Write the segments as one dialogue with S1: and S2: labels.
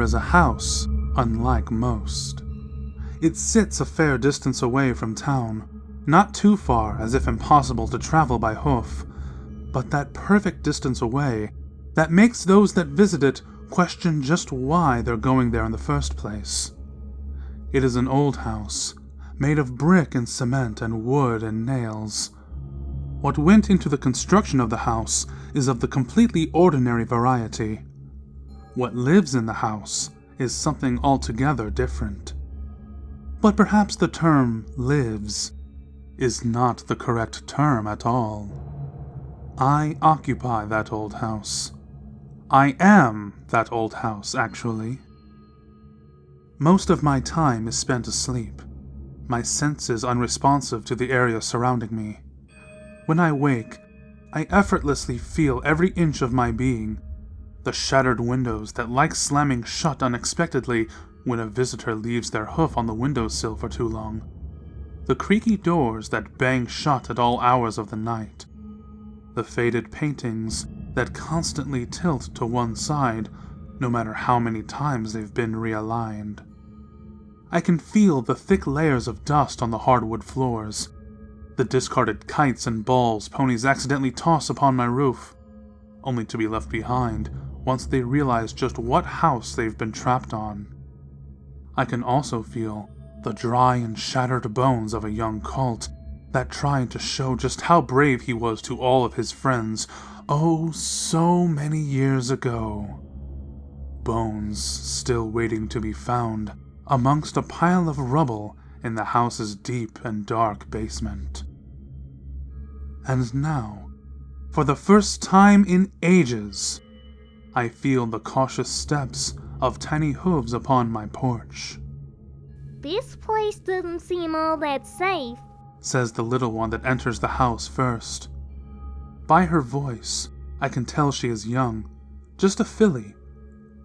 S1: there is a house unlike most. It sits a fair distance away from town, not too far as if impossible to travel by hoof, but that perfect distance away that makes those that visit it question just why they're going there in the first place. It is an old house, made of brick and cement and wood and nails. What went into the construction of the house is of the completely ordinary variety. What lives in the house is something altogether different. But perhaps the term lives is not the correct term at all. I occupy that old house. I am that old house, actually. Most of my time is spent asleep, my senses unresponsive to the area surrounding me. When I wake, I effortlessly feel every inch of my being, the shattered windows that like slamming shut unexpectedly when a visitor leaves their hoof on the windowsill for too long, the creaky doors that bang shut at all hours of the night, the faded paintings that constantly tilt to one side no matter how many times they've been realigned. I can feel the thick layers of dust on the hardwood floors, the discarded kites and balls ponies accidentally toss upon my roof, only to be left behind once they realize just what house they've been trapped on. I can also feel the dry and shattered bones of a young colt that tried to show just how brave he was to all of his friends, oh, so many years ago. Bones still waiting to be found amongst a pile of rubble in the house's deep and dark basement. And now, for the first time in ages, I feel the cautious steps of tiny hooves upon my porch.
S2: This place doesn't seem all that safe,
S1: says the little one that enters the house first. By her voice, I can tell she is young, just a filly,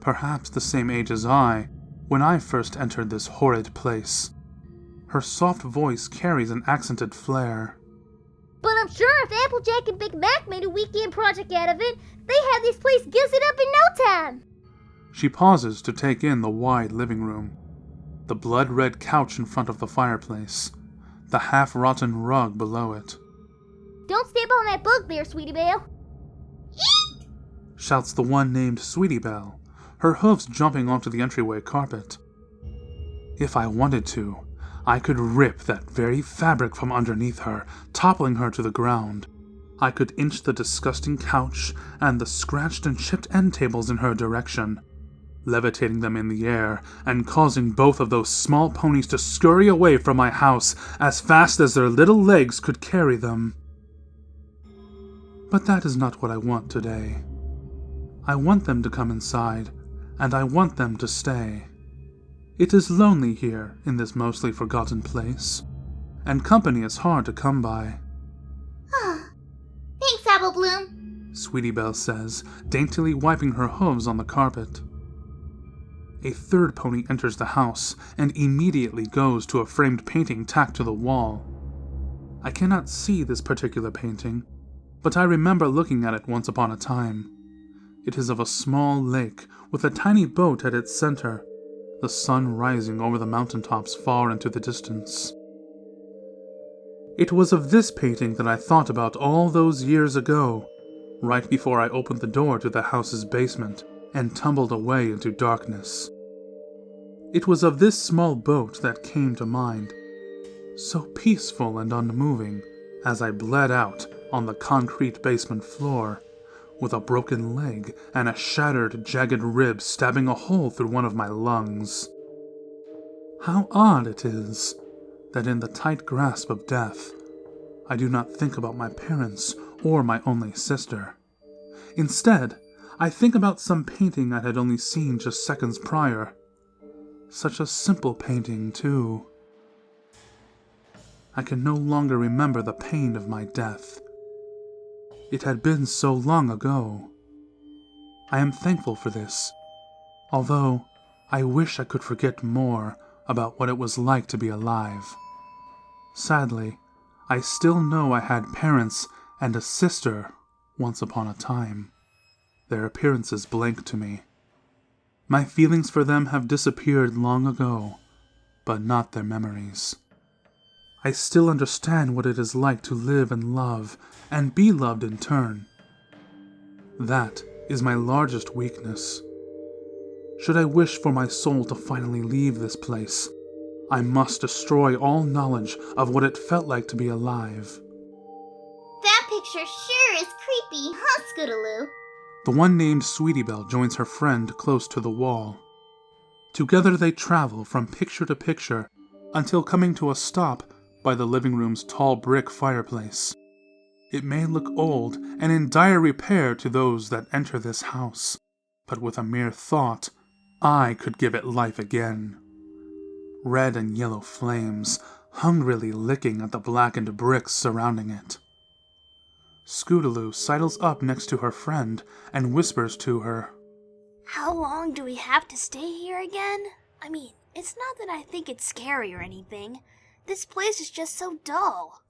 S1: perhaps the same age as I when I first entered this horrid place. Her soft voice carries an accented flair.
S2: But I'm sure if Applejack and Big Mac made a weekend project out of it, they'd have this place gilded up in no time.
S1: She pauses to take in the wide living room, the blood-red couch in front of the fireplace, the half-rotten rug below it.
S2: Don't step on that bug there, Sweetie Belle.
S1: Eek! Shouts the one named Sweetie Belle, her hooves jumping onto the entryway carpet. If I wanted to, I could rip that very fabric from underneath her, toppling her to the ground. I could inch the disgusting couch and the scratched and chipped end tables in her direction, levitating them in the air and causing both of those small ponies to scurry away from my house as fast as their little legs could carry them. But that is not what I want today. I want them to come inside, and I want them to stay. It is lonely here in this mostly forgotten place, and company is hard to come by.
S2: Thanks, Apple Bloom,
S1: Sweetie Belle says, daintily wiping her hooves on the carpet. A third pony enters the house and immediately goes to a framed painting tacked to the wall. I cannot see this particular painting, but I remember looking at it once upon a time. It is of a small lake with a tiny boat at its center, the sun rising over the mountaintops far into the distance. It was of this painting that I thought about all those years ago, right before I opened the door to the house's basement and tumbled away into darkness. It was of this small boat that came to mind, so peaceful and unmoving as I bled out on the concrete basement floor, with a broken leg and a shattered, jagged rib stabbing a hole through one of my lungs. How odd it is that in the tight grasp of death, I do not think about my parents or my only sister. Instead, I think about some painting I had only seen just seconds prior. Such a simple painting, too. I can no longer remember the pain of my death. It had been so long ago. I am thankful for this, although I wish I could forget more about what it was like to be alive. Sadly, I still know I had parents and a sister once upon a time. Their appearances blank to me. My feelings for them have disappeared long ago, but not their memories. I still understand what it is like to live and love, and be loved in turn. That is my largest weakness. Should I wish for my soul to finally leave this place, I must destroy all knowledge of what it felt like to be alive.
S2: That picture sure is creepy, huh, Scootaloo?
S1: The one named Sweetie Belle joins her friend close to the wall. Together they travel from picture to picture until coming to a stop by the living room's tall brick fireplace. It may look old and in dire repair to those that enter this house, but with a mere thought, I could give it life again. Red and yellow flames, hungrily licking at the blackened bricks surrounding it. Scootaloo sidles up next to her friend and whispers to her,
S3: "How long do we have to stay here again? I mean, it's not that I think it's scary or anything. This place is just so dull."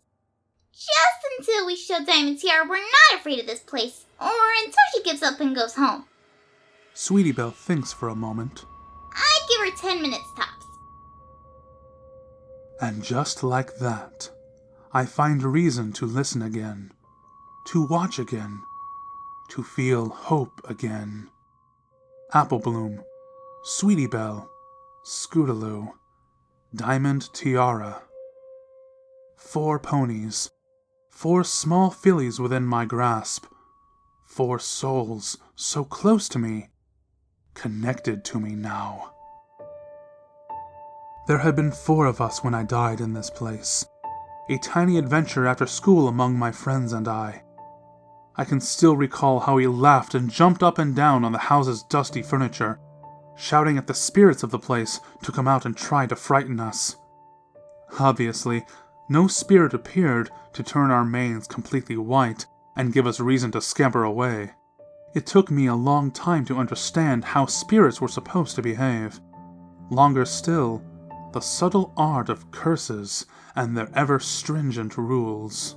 S2: Just until we show Diamond Tiara we're not afraid of this place, or until she gives up and goes home.
S1: Sweetie Belle thinks for a moment.
S2: I'd give her 10 minutes tops.
S1: And just like that, I find reason to listen again, to watch again, to feel hope again. Apple Bloom, Sweetie Belle, Scootaloo, Diamond Tiara. 4 ponies, 4 small fillies within my grasp, 4 souls so close to me, connected to me now. There had been 4 of us when I died in this place, a tiny adventure after school among my friends and I. I can still recall how we laughed and jumped up and down on the house's dusty furniture, shouting at the spirits of the place to come out and try to frighten us. Obviously, no spirit appeared to turn our manes completely white and give us reason to scamper away. It took me a long time to understand how spirits were supposed to behave. Longer still, the subtle art of curses and their ever-stringent rules.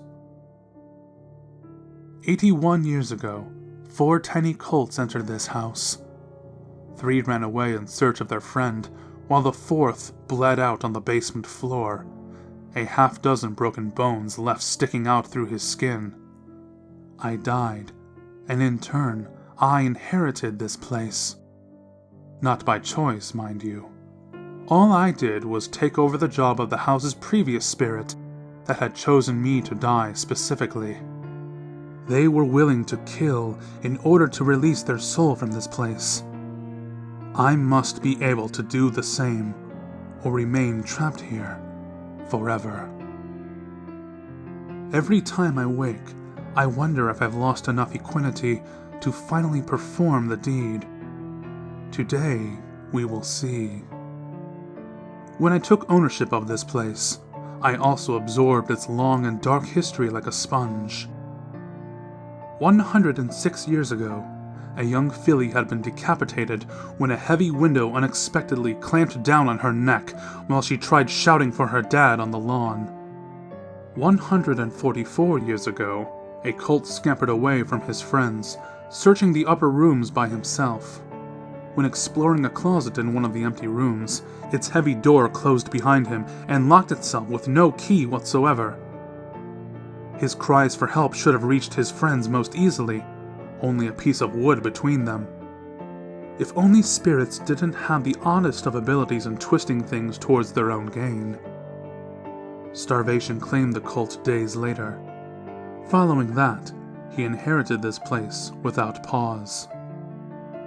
S1: 81 years ago, 4 tiny colts entered this house. 3 ran away in search of their friend, while the 4th bled out on the basement floor, a half-dozen broken bones left sticking out through his skin. I died, and in turn, I inherited this place. Not by choice, mind you. All I did was take over the job of the house's previous spirit that had chosen me to die specifically. They were willing to kill in order to release their soul from this place. I must be able to do the same, or remain trapped here forever. Every time I wake, I wonder if I've lost enough equanimity to finally perform the deed. Today, we will see. When I took ownership of this place, I also absorbed its long and dark history like a sponge. 106 years ago, a young filly had been decapitated when a heavy window unexpectedly clamped down on her neck while she tried shouting for her dad on the lawn. 144 years ago, a colt scampered away from his friends, searching the upper rooms by himself. When exploring a closet in one of the empty rooms, its heavy door closed behind him and locked itself with no key whatsoever. His cries for help should have reached his friends most easily, only a piece of wood between them. If only spirits didn't have the oddest of abilities in twisting things towards their own gain. Starvation claimed the cult days later. Following that, he inherited this place without pause.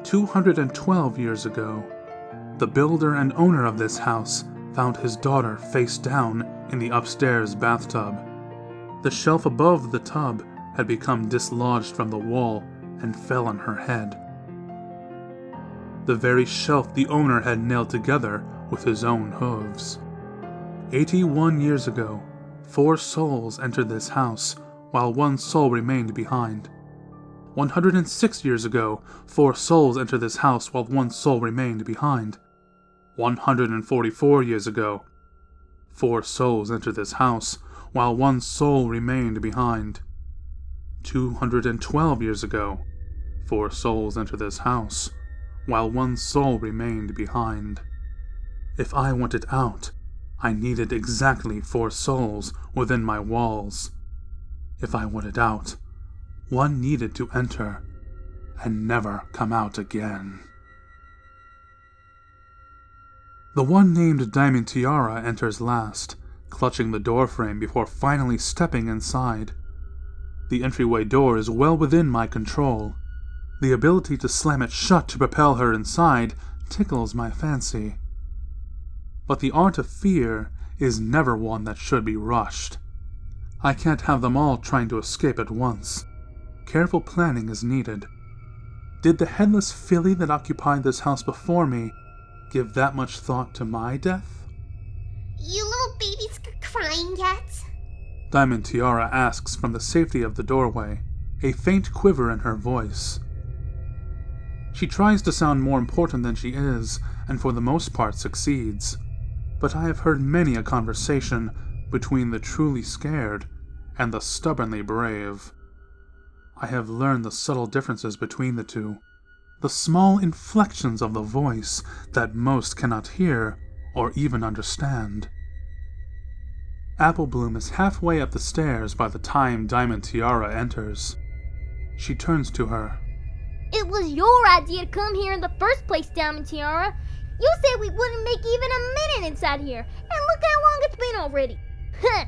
S1: 212 years ago, the builder and owner of this house found his daughter face down in the upstairs bathtub. The shelf above the tub had become dislodged from the wall and fell on her head. The very shelf the owner had nailed together with his own hooves. 81 years ago, 4 souls entered this house, while 1 soul remained behind. 106 years ago, 4 souls entered this house while 1 soul remained behind. 144 years ago, 4 souls entered this house while 1 soul remained behind. 212 years ago, 4 souls entered this house while one soul remained behind. If I wanted out, I needed exactly 4 souls within my walls. If I wanted out, one needed to enter and never come out again. The one named Diamond Tiara enters last, clutching the doorframe before finally stepping inside. The entryway door is well within my control. The ability to slam it shut to propel her inside tickles my fancy. But the art of fear is never one that should be rushed. I can't have them all trying to escape at once. Careful planning is needed. Did the headless filly that occupied this house before me give that much thought to my death?
S2: You little babies crying yet?
S1: Diamond Tiara asks from the safety of the doorway, a faint quiver in her voice. She tries to sound more important than she is, and for the most part succeeds. But I have heard many a conversation between the truly scared and the stubbornly brave. I have learned the subtle differences between the two, the small inflections of the voice that most cannot hear or even understand. Apple Bloom is halfway up the stairs by the time Diamond Tiara enters. She turns to her.
S2: It was your idea to come here in the first place, Diamond Tiara. You said we wouldn't make even a minute inside here, and look how long it's been already. Huh.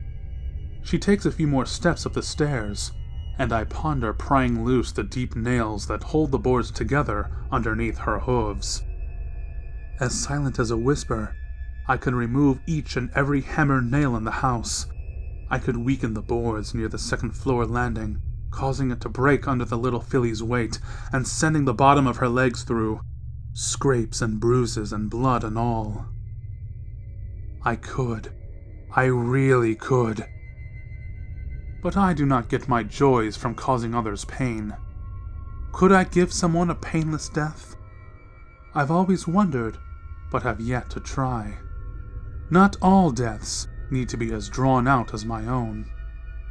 S1: She takes a few more steps up the stairs, and I ponder prying loose the deep nails that hold the boards together underneath her hooves. As silent as a whisper, I could remove each and every hammered nail in the house. I could weaken the boards near the second-floor landing, causing it to break under the little filly's weight and sending the bottom of her legs through, scrapes and bruises and blood and all. I could. I really could. But I do not get my joys from causing others pain. Could I give someone a painless death? I've always wondered, but have yet to try. Not all deaths need to be as drawn out as my own.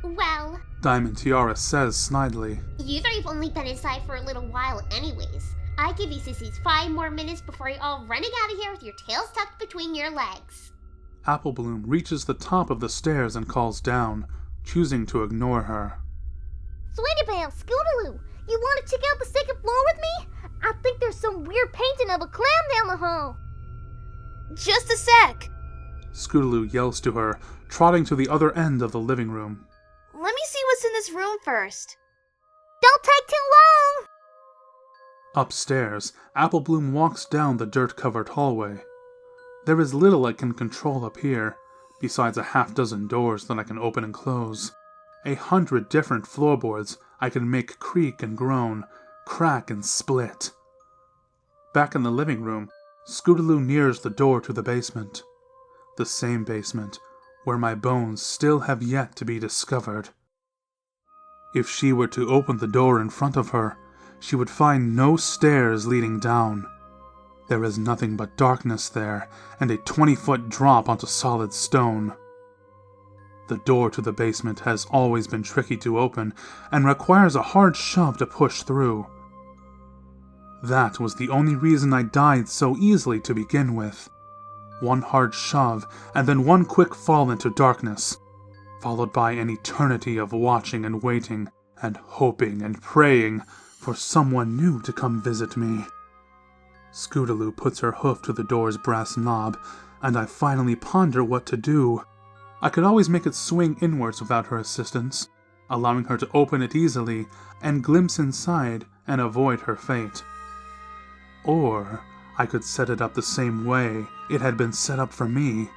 S2: Well,
S1: Diamond Tiara says snidely.
S2: you three have only been inside for a little while anyways. I give you sissies 5 more minutes before you're all running out of here with your tails tucked between your legs.
S1: Apple Bloom reaches the top of the stairs and calls down, choosing to ignore her.
S2: Sweetie Belle, Scootaloo, you want to check out the second floor with me? I think there's some weird painting of a clown down the hall.
S3: Just a sec.
S1: Scootaloo yells to her, trotting to the other end of the living room.
S3: Let me see what's in this room first.
S2: Don't take too long!
S1: Upstairs, Apple Bloom walks down the dirt-covered hallway. There is little I can control up here, besides a half-dozen doors that I can open and close. 100 different floorboards I can make creak and groan, crack and split. Back in the living room, Scootaloo nears the door to the basement. The same basement where my bones still have yet to be discovered. If she were to open the door in front of her, she would find no stairs leading down. There is nothing but darkness there, and a 20-foot drop onto solid stone. The door to the basement has always been tricky to open, and requires a hard shove to push through. That was the only reason I died so easily to begin with. One hard shove, and then one quick fall into darkness, followed by an eternity of watching and waiting, and hoping and praying for someone new to come visit me. Scootaloo puts her hoof to the door's brass knob, and I finally ponder what to do. I could always make it swing inwards without her assistance, allowing her to open it easily and glimpse inside and avoid her fate. Or I could set it up the same way it had been set up for me.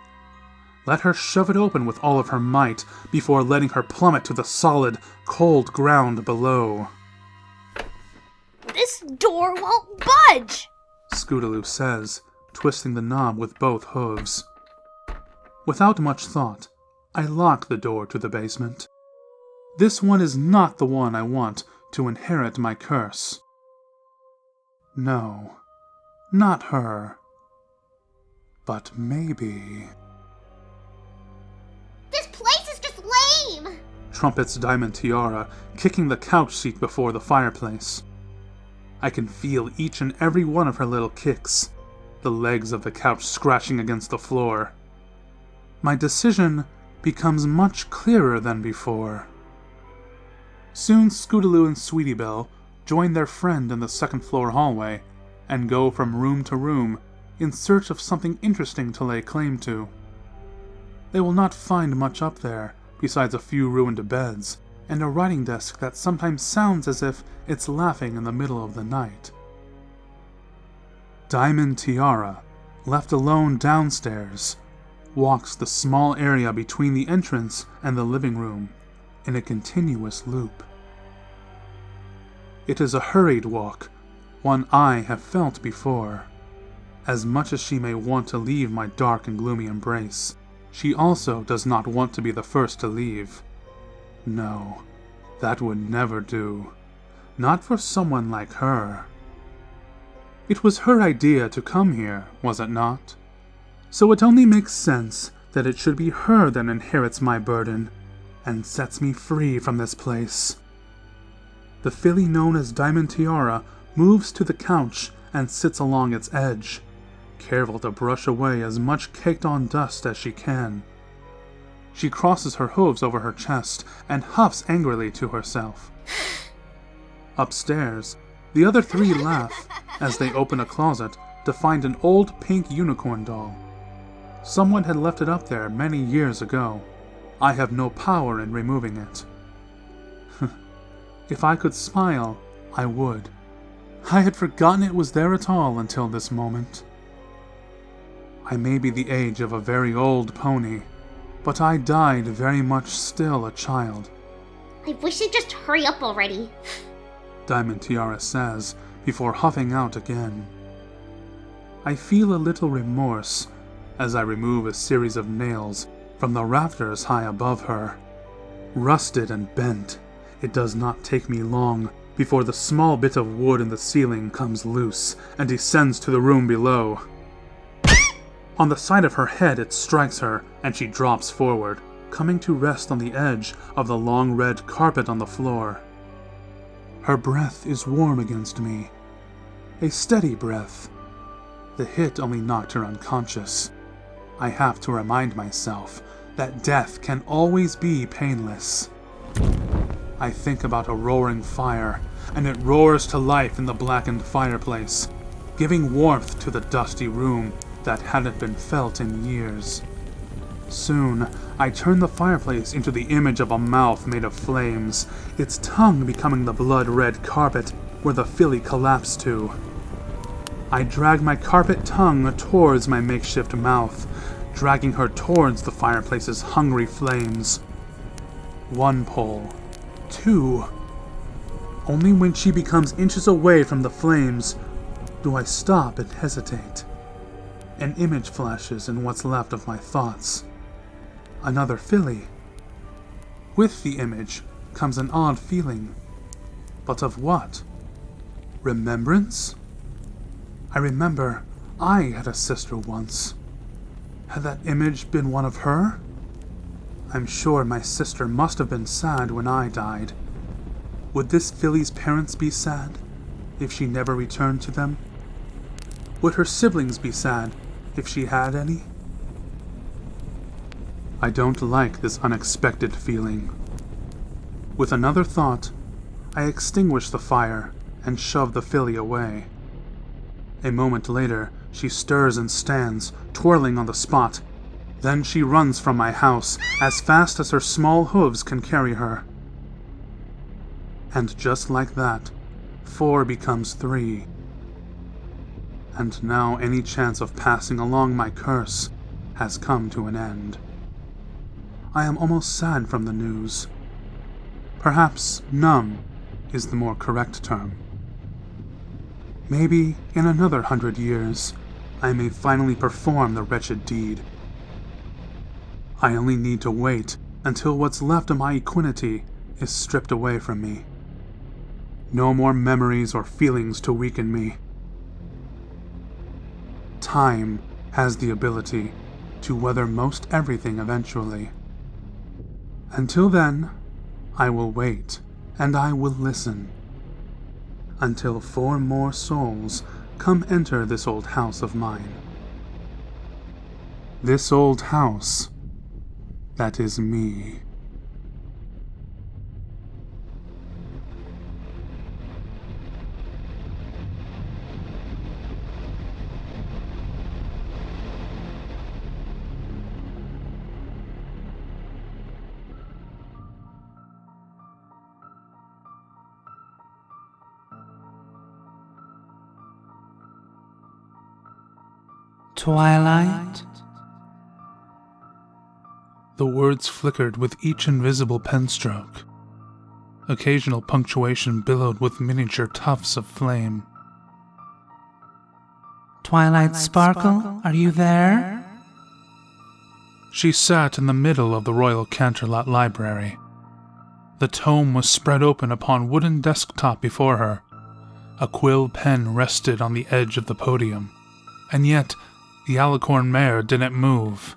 S1: Let her shove it open with all of her might before letting her plummet to the solid, cold ground below.
S3: This door won't budge!
S1: Scootaloo says, twisting the knob with both hooves. Without much thought, I lock the door to the basement. This one is not the one I want to inherit my curse. No, not her. But maybe...
S2: This place is just lame!
S1: Trumpets Diamond Tiara, kicking the couch seat before the fireplace. I can feel each and every one of her little kicks, the legs of the couch scratching against the floor. My decision becomes much clearer than before. Soon Scootaloo and Sweetie Belle join their friend in the second-floor hallway and go from room to room in search of something interesting to lay claim to. They will not find much up there besides a few ruined beds and a writing desk that sometimes sounds as if it's laughing in the middle of the night. Diamond Tiara, left alone downstairs, walks the small area between the entrance and the living room in a continuous loop. It is a hurried walk, one I have felt before. As much as she may want to leave my dark and gloomy embrace, she also does not want to be the first to leave. No, that would never do. Not for someone like her. It was her idea to come here, was it not? So it only makes sense that it should be her that inherits my burden and sets me free from this place. The filly known as Diamond Tiara moves to the couch and sits along its edge, careful to brush away as much caked-on dust as she can. She crosses her hooves over her chest and huffs angrily to herself. Upstairs, the other three laugh as they open a closet to find an old pink unicorn doll. Someone had left it up there many years ago. I have no power in removing it. If I could smile, I would. I had forgotten it was there at all until this moment. I may be the age of a very old pony, but I died very much still a child.
S4: I wish you'd just hurry up already.
S1: Diamond Tiara says, before huffing out again. I feel a little remorse as I remove a series of nails from the rafters high above her. Rusted and bent, it does not take me long before the small bit of wood in the ceiling comes loose and descends to the room below. On the side of her head it strikes her, and she drops forward, coming to rest on the edge of the long red carpet on the floor. Her breath is warm against me. A steady breath. The hit only knocked her unconscious. I have to remind myself that death can always be painless. I think about a roaring fire, and it roars to life in the blackened fireplace, giving warmth to the dusty room that hadn't been felt in years. Soon, I turn the fireplace into the image of a mouth made of flames, its tongue becoming the blood-red carpet where the filly collapsed to. I drag my carpet tongue towards my makeshift mouth, dragging her towards the fireplace's hungry flames. One pull. Two. Only when she becomes inches away from the flames do I stop and hesitate. An image flashes in what's left of my thoughts. Another filly. With the image comes an odd feeling. But of what? Remembrance? I remember I had a sister once. Had that image been one of her? I'm sure my sister must have been sad when I died. Would this filly's parents be sad if she never returned to them? Would her siblings be sad if she had any? I don't like this unexpected feeling. With another thought, I extinguish the fire and shove the filly away. A moment later, she stirs and stands, twirling on the spot. Then she runs from my house as fast as her small hooves can carry her. And just like that, 4 becomes 3. And now any chance of passing along my curse has come to an end. I am almost sad from the news. Perhaps numb is the more correct term. Maybe in another 100 years, I may finally perform the wretched deed. I only need to wait until what's left of my equanimity is stripped away from me. No more memories or feelings to weaken me. Time has the ability to weather most everything eventually. Until then, I will wait, and I will listen. until 4 more souls come enter this old house of mine. This old house, that is me.
S5: Twilight?
S1: The words flickered with each invisible pen stroke. Occasional punctuation billowed with miniature tufts of flame.
S5: Twilight Sparkle, are you there?
S1: She sat in the middle of the Royal Canterlot Library. The tome was spread open upon wooden desktop before her. A quill pen rested on the edge of the podium, and yet the alicorn mare didn't move.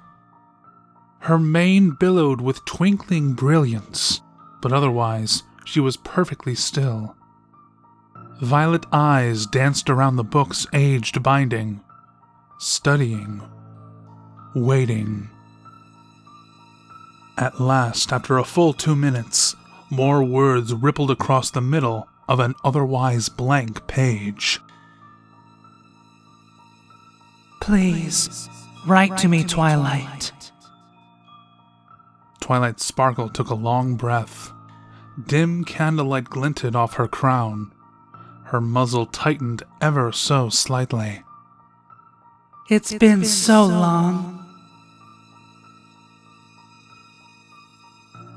S1: Her mane billowed with twinkling brilliance, but otherwise she was perfectly still. Violet eyes danced around the book's aged binding, studying, waiting. At last, after a full 2 minutes, more words rippled across the middle of an otherwise blank page.
S5: Please, write to me, Twilight.
S1: Twilight Sparkle took a long breath. Dim candlelight glinted off her crown. Her muzzle tightened ever so slightly.
S5: It's been so long.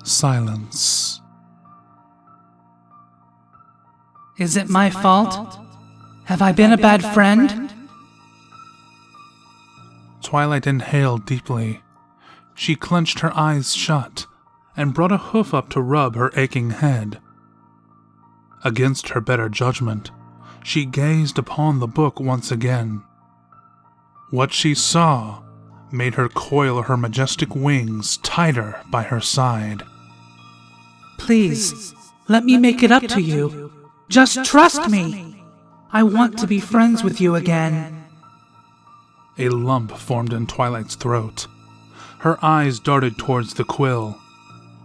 S1: Silence.
S5: Is it my fault? Have I been a bad friend?
S1: Twilight inhaled deeply. She clenched her eyes shut and brought a hoof up to rub her aching head. Against her better judgment, she gazed upon the book once again. What she saw made her coil her majestic wings tighter by her side.
S5: Please, let me make it up to you. Just trust me. I want to be friends with you again.
S1: A lump formed in Twilight's throat. Her eyes darted towards the quill.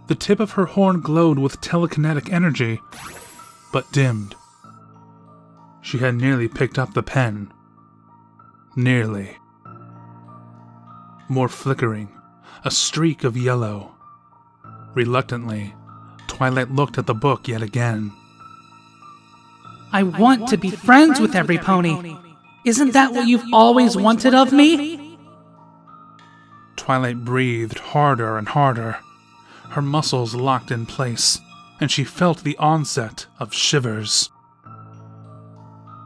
S1: The tip of her horn glowed with telekinetic energy, but dimmed. She had nearly picked up the pen. Nearly. More flickering, a streak of yellow. Reluctantly, Twilight looked at the book yet again.
S5: I want to be friends with every pony. Isn't that what you've always wanted of me?
S1: Twilight breathed harder and harder. Her muscles locked in place, and she felt the onset of shivers.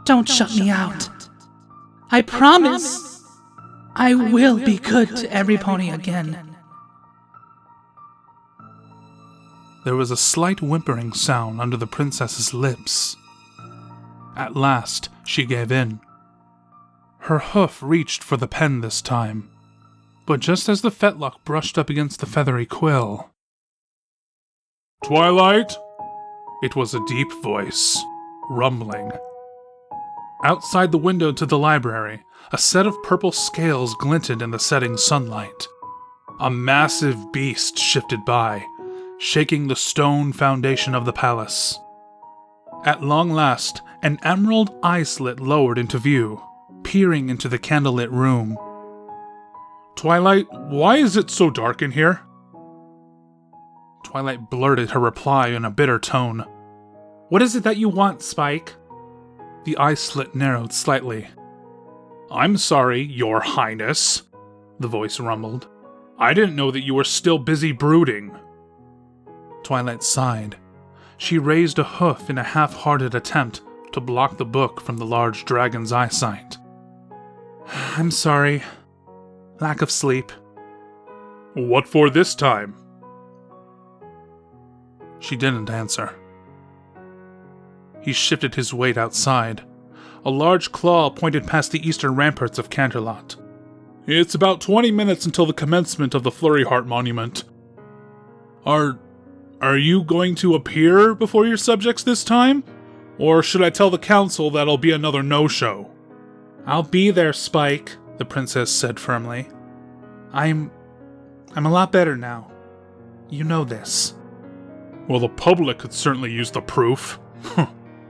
S5: Don't shut me out. I promise. I will be good to every pony again.
S1: There was a slight whimpering sound under the princess's lips. At last, she gave in. Her hoof reached for the pen this time, but just as the fetlock brushed up against the feathery quill... "Twilight?" It was a deep voice, rumbling. Outside the window to the library, a set of purple scales glinted in the setting sunlight. A massive beast shifted by, shaking the stone foundation of the palace. At long last, an emerald eye slit lowered into view, peering into the candlelit room. "Twilight, why is it so dark in here?" Twilight blurted her reply in a bitter tone. "What is it that you want, Spike?" The eye slit narrowed slightly. "I'm sorry, Your Highness," the voice rumbled. "I didn't know that you were still busy brooding." Twilight sighed. She raised a hoof in a half-hearted attempt to block the book from the large dragon's eyesight. "I'm sorry. Lack of sleep." "What for this time?" She didn't answer. He shifted his weight outside. A large claw pointed past the eastern ramparts of Canterlot. "It's about 20 minutes until the commencement of the Flurry Heart Monument. Are you going to appear before your subjects this time?
S6: Or should I tell the council that it'll be another no-show?
S5: I'll be there, Spike, the princess said firmly. I'm a lot better now. You know this.
S6: Well, the public could certainly use the proof.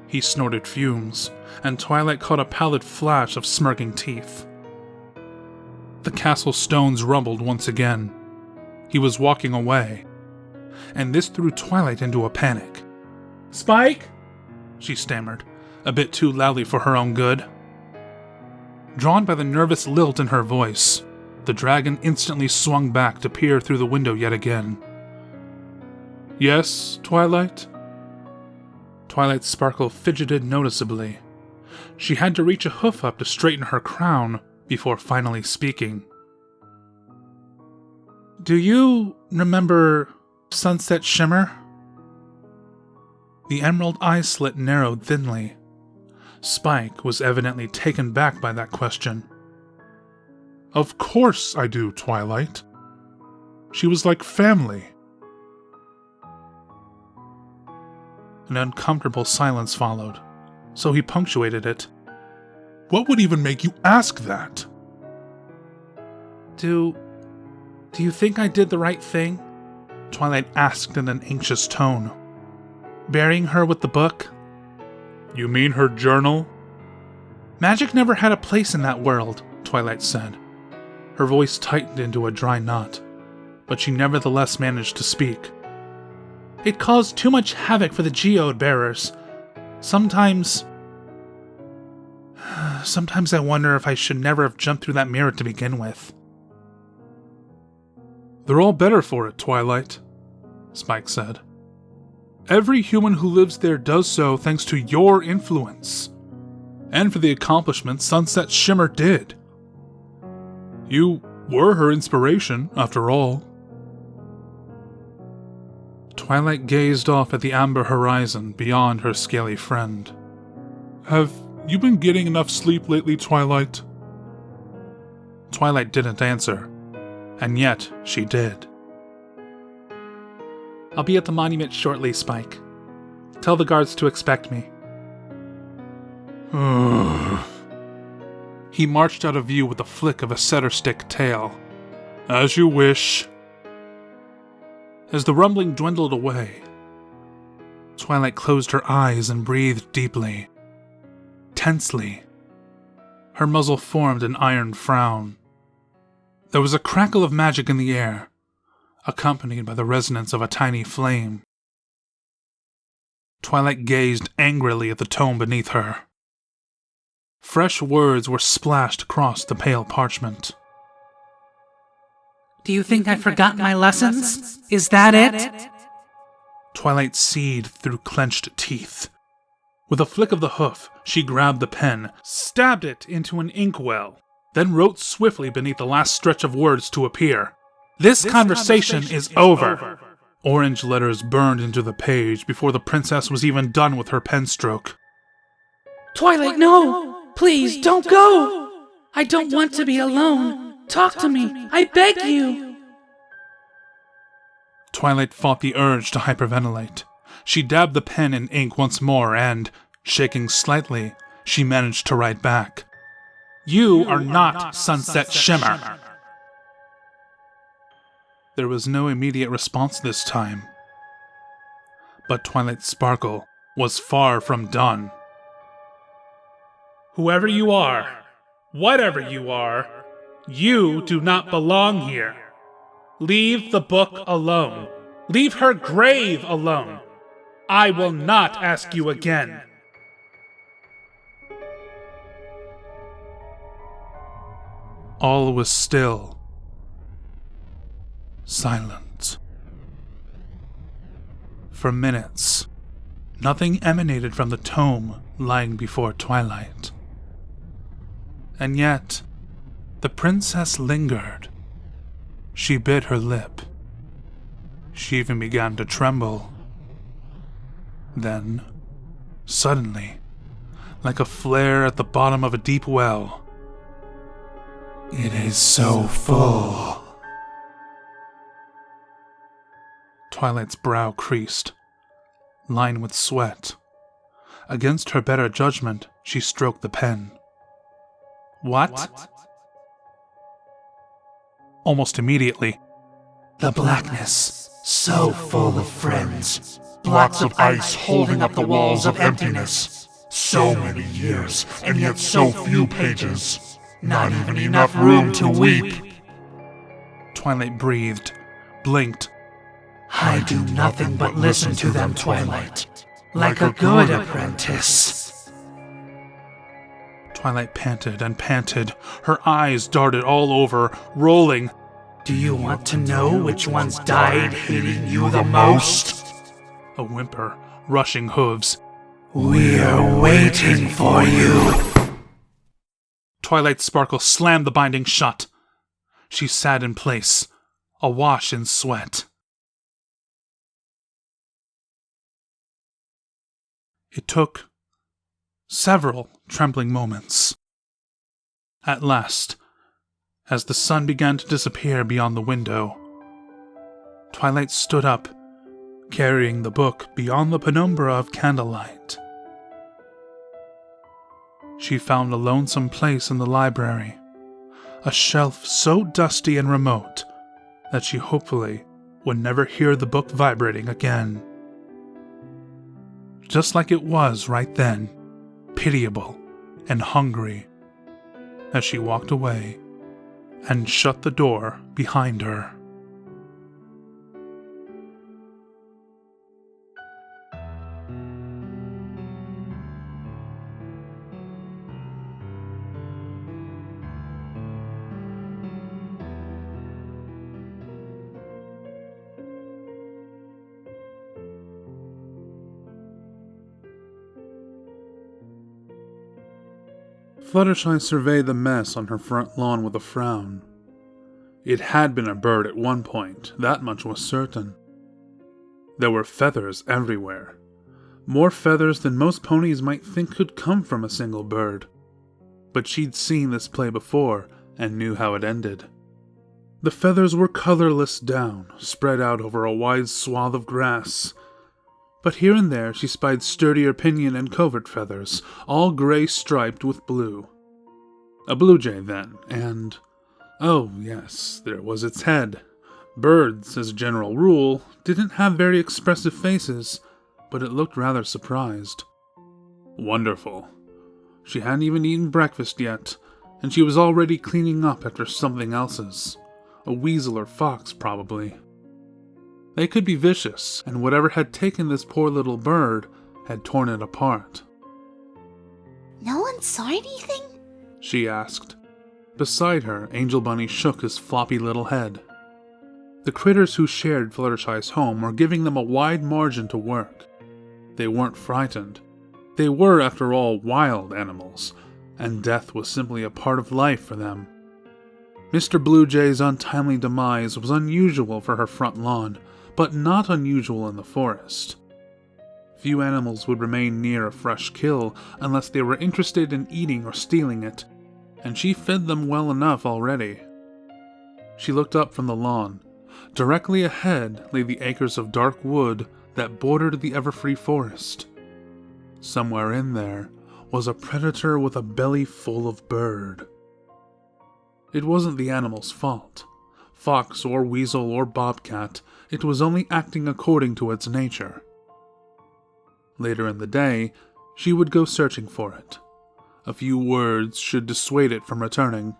S5: He snorted fumes, and Twilight caught a pallid flash of smirking teeth. The castle stones rumbled once again. He was walking away, and this threw Twilight into a panic.
S6: Spike?
S5: She stammered, a bit too loudly for her own good. Drawn by the nervous lilt in her voice, the dragon instantly swung back to peer through the window yet again.
S6: Yes, Twilight?
S5: Twilight's sparkle fidgeted noticeably. She had to reach a hoof up to straighten her crown before finally speaking. Do you remember Sunset Shimmer? The emerald eye slit narrowed thinly. Spike was evidently taken back by that question.
S6: Of course I do, Twilight. She was like family.
S5: An uncomfortable silence followed, so he punctuated it.
S6: What would even make you ask that?
S5: Do you think I did the right thing? Twilight asked in an anxious tone. Burying her with the book?
S6: You mean her journal?
S5: Magic never had a place in that world, Twilight said. Her voice tightened into a dry knot, but she nevertheless managed to speak. It caused too much havoc for the geode bearers. Sometimes I wonder if I should never have jumped through that mirror to begin with.
S6: They're all better for it, Twilight, Spike said. Every human who lives there does so thanks to your influence, and for the accomplishments Sunset Shimmer did. You were her inspiration, after all.
S5: Twilight gazed off at the amber horizon beyond her scaly friend.
S6: Have you been getting enough sleep lately, Twilight?
S5: Twilight didn't answer, and yet she did. I'll be at the monument shortly, Spike. Tell the guards to expect me. He marched out of view with a flick of a setter stick tail.
S6: As you wish.
S5: As the rumbling dwindled away, Twilight closed her eyes and breathed deeply. Tensely. Her muzzle formed an iron frown. There was a crackle of magic in the air, accompanied by the resonance of a tiny flame. Twilight gazed angrily at the tome beneath her. Fresh words were splashed across the pale parchment.
S7: Do you think I've forgotten my lessons? Is that it?
S5: Twilight seethed through clenched teeth. With a flick of the hoof, she grabbed the pen, stabbed it into an inkwell, then wrote swiftly beneath the last stretch of words to appear. This conversation is over. Orange letters burned into the page before the princess was even done with her pen stroke.
S7: Twilight, no! Please, don't go! I don't want to be alone. Talk to me, I beg you!
S5: Twilight fought the urge to hyperventilate. She dabbed the pen in ink once more and, shaking slightly, she managed to write back. You are not Sunset Shimmer. There was no immediate response this time. But Twilight's sparkle was far from done.
S6: Whoever you are, whatever you are, you do not belong here. Leave the book alone. Leave her grave alone. I will not ask you again.
S5: All was still. Silent. For minutes, nothing emanated from the tome lying before Twilight. And yet, the princess lingered. She bit her lip. She even began to tremble. Then, suddenly, like a flare at the bottom of a deep well, "It is so full." Twilight's brow creased, lined with sweat.
S6: Against her better judgment, she stroked the pen. What? Almost immediately,
S7: The blackness, so full of friends.
S8: Blocks of ice holding up the walls of emptiness. So many years, and yet so few pages. Not even enough room to weep.
S6: Twilight breathed, blinked.
S7: I do nothing but listen to them, Twilight, like a good apprentice.
S6: Twilight panted and panted. Her eyes darted all over, rolling.
S7: Do you want to know which ones died hating you the most?
S6: A whimper, rushing hooves.
S7: We're waiting for you.
S6: Twilight's sparkle slammed the binding shut. She sat in place, awash in sweat. It took several trembling moments. At last, as the sun began to disappear beyond the window, Twilight stood up, carrying the book beyond the penumbra of candlelight. She found a lonesome place in the library, a shelf so dusty and remote that she hopefully would never hear the book vibrating again. Just like it was right then, pitiable and hungry, as she walked away and shut the door behind her. Fluttershy surveyed the mess on her front lawn with a frown. It had been a bird at one point, that much was certain. There were feathers everywhere. More feathers than most ponies might think could come from a single bird. But she'd seen this play before and knew how it ended. The feathers were colorless down, spread out over a wide swath of grass. But here and there she spied sturdier pinion and covert feathers, all gray striped with blue. A blue jay, then, and... oh, yes, there was its head. Birds, as a general rule, didn't have very expressive faces, but it looked rather surprised. Wonderful. She hadn't even eaten breakfast yet, and she was already cleaning up after something else's. A weasel or fox, probably. They could be vicious, and whatever had taken this poor little bird had torn it apart.
S3: No one saw anything?
S6: She asked. Beside her, Angel Bunny shook his floppy little head. The critters who shared Fluttershy's home were giving them a wide margin to work. They weren't frightened. They were, after all, wild animals, and death was simply a part of life for them. Mr. Blue Jay's untimely demise was unusual for her front lawn, but not unusual in the forest. Few animals would remain near a fresh kill unless they were interested in eating or stealing it, and she fed them well enough already. She looked up from the lawn. Directly ahead lay the acres of dark wood that bordered the everfree forest. Somewhere in there was a predator with a belly full of bird. It wasn't the animal's fault. Fox or weasel or bobcat, it was only acting according to its nature. Later in the day, she would go searching for it. A few words should dissuade it from returning.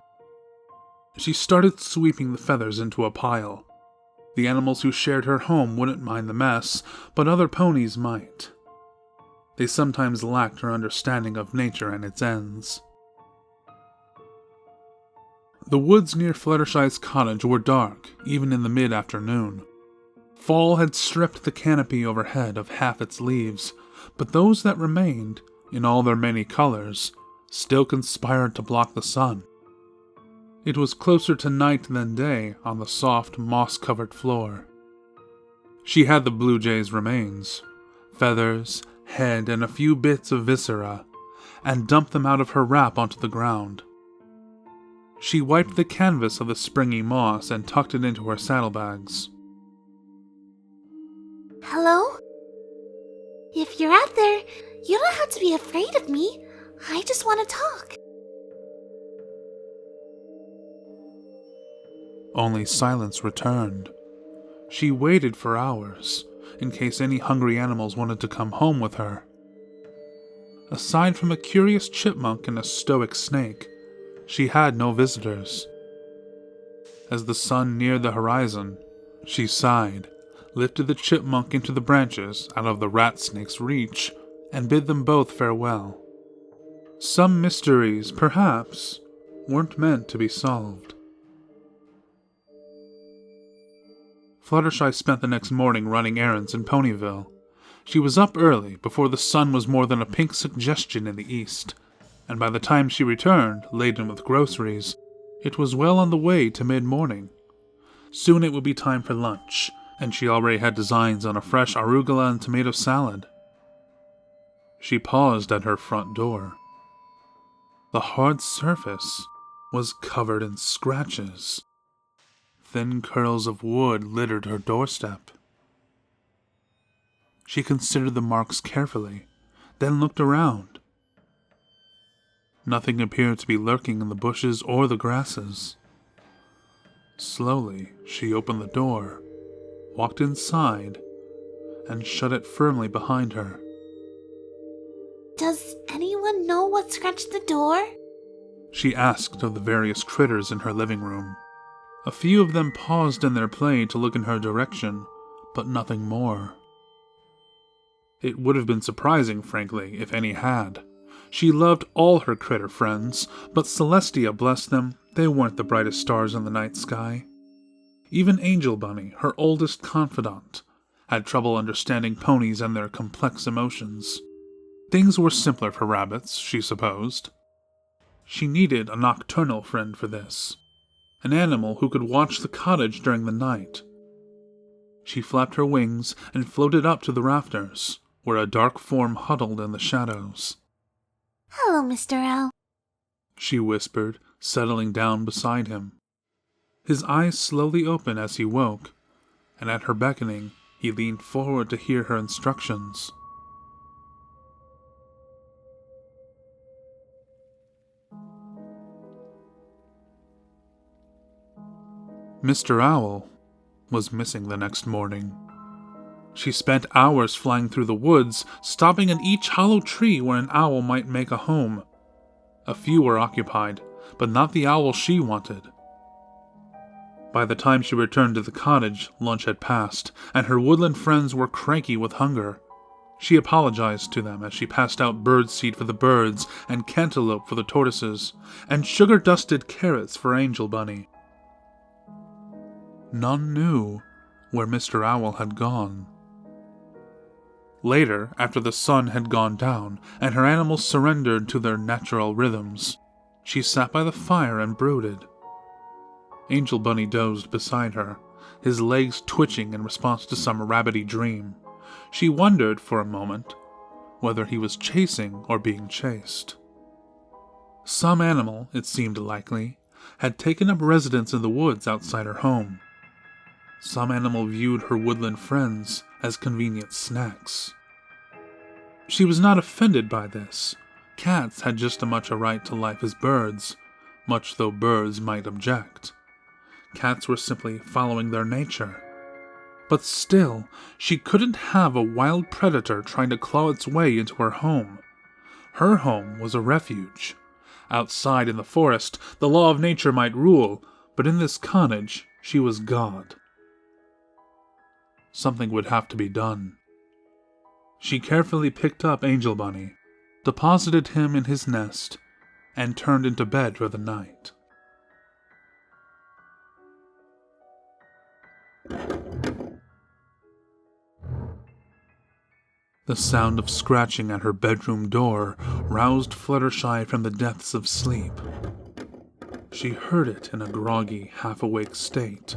S6: She started sweeping the feathers into a pile. The animals who shared her home wouldn't mind the mess, but other ponies might. They sometimes lacked her understanding of nature and its ends. The woods near Fluttershy's cottage were dark, even in the mid-afternoon. Fall had stripped the canopy overhead of half its leaves, but those that remained, in all their many colors, still conspired to block the sun. It was closer to night than day on the soft, moss-covered floor. She had the blue jay's remains, feathers, head, and a few bits of viscera, and dumped them out of her wrap onto the ground. She wiped the canvas of the springy moss and tucked it into her saddlebags.
S3: Hello? If you're out there, you don't have to be afraid of me. I just want to talk.
S6: Only silence returned. She waited for hours, in case any hungry animals wanted to come home with her. Aside from a curious chipmunk and a stoic snake, she had no visitors. As the sun neared the horizon, she sighed, lifted the chipmunk into the branches out of the rat snake's reach, and bid them both farewell. Some mysteries, perhaps, weren't meant to be solved. Fluttershy spent the next morning running errands in Ponyville. She was up early, before the sun was more than a pink suggestion in the east, and by the time she returned, laden with groceries, it was well on the way to mid-morning. Soon it would be time for lunch, and she already had designs on a fresh arugula and tomato salad. She paused at her front door. The hard surface was covered in scratches. Thin curls of wood littered her doorstep. She considered the marks carefully, then looked around. Nothing appeared to be lurking in the bushes or the grasses. Slowly, she opened the door, walked inside, and shut it firmly behind her.
S3: Does anyone know what scratched the door?
S6: She asked of the various critters in her living room. A few of them paused in their play to look in her direction, but nothing more. It would have been surprising, frankly, if any had. She loved all her critter friends, but Celestia, bless them, they weren't the brightest stars in the night sky. Even Angel Bunny, her oldest confidant, had trouble understanding ponies and their complex emotions. Things were simpler for rabbits, she supposed. She needed a nocturnal friend for this, an animal who could watch the cottage during the night. She flapped her wings and floated up to the rafters, where a dark form huddled in the shadows.
S3: Hello, Mr. Owl.
S6: She whispered, settling down beside him. His eyes slowly opened as he woke, and at her beckoning, he leaned forward to hear her instructions. Mr. Owl was missing the next morning. She spent hours flying through the woods, stopping at each hollow tree where an owl might make a home. A few were occupied, but not the owl she wanted. By the time she returned to the cottage, lunch had passed, and her woodland friends were cranky with hunger. She apologized to them as she passed out birdseed for the birds, and cantaloupe for the tortoises, and sugar-dusted carrots for Angel Bunny. None knew where Mr. Owl had gone. Later, after the sun had gone down and her animals surrendered to their natural rhythms, she sat by the fire and brooded. Angel Bunny dozed beside her, his legs twitching in response to some rabbity dream. She wondered for a moment whether he was chasing or being chased. Some animal, it seemed likely, had taken up residence in the woods outside her home. Some animal viewed her woodland friends as convenient snacks. She was not offended by this. Cats had just as much a right to life as birds, much though birds might object. Cats were simply following their nature. But still, she couldn't have a wild predator trying to claw its way into her home. Her home was a refuge. Outside in the forest, the law of nature might rule, but in this cottage, she was God. Something would have to be done. She carefully picked up Angel Bunny, deposited him in his nest, and turned into bed for the night. The sound of scratching at her bedroom door roused Fluttershy from the depths of sleep. She heard it in a groggy, half-awake state.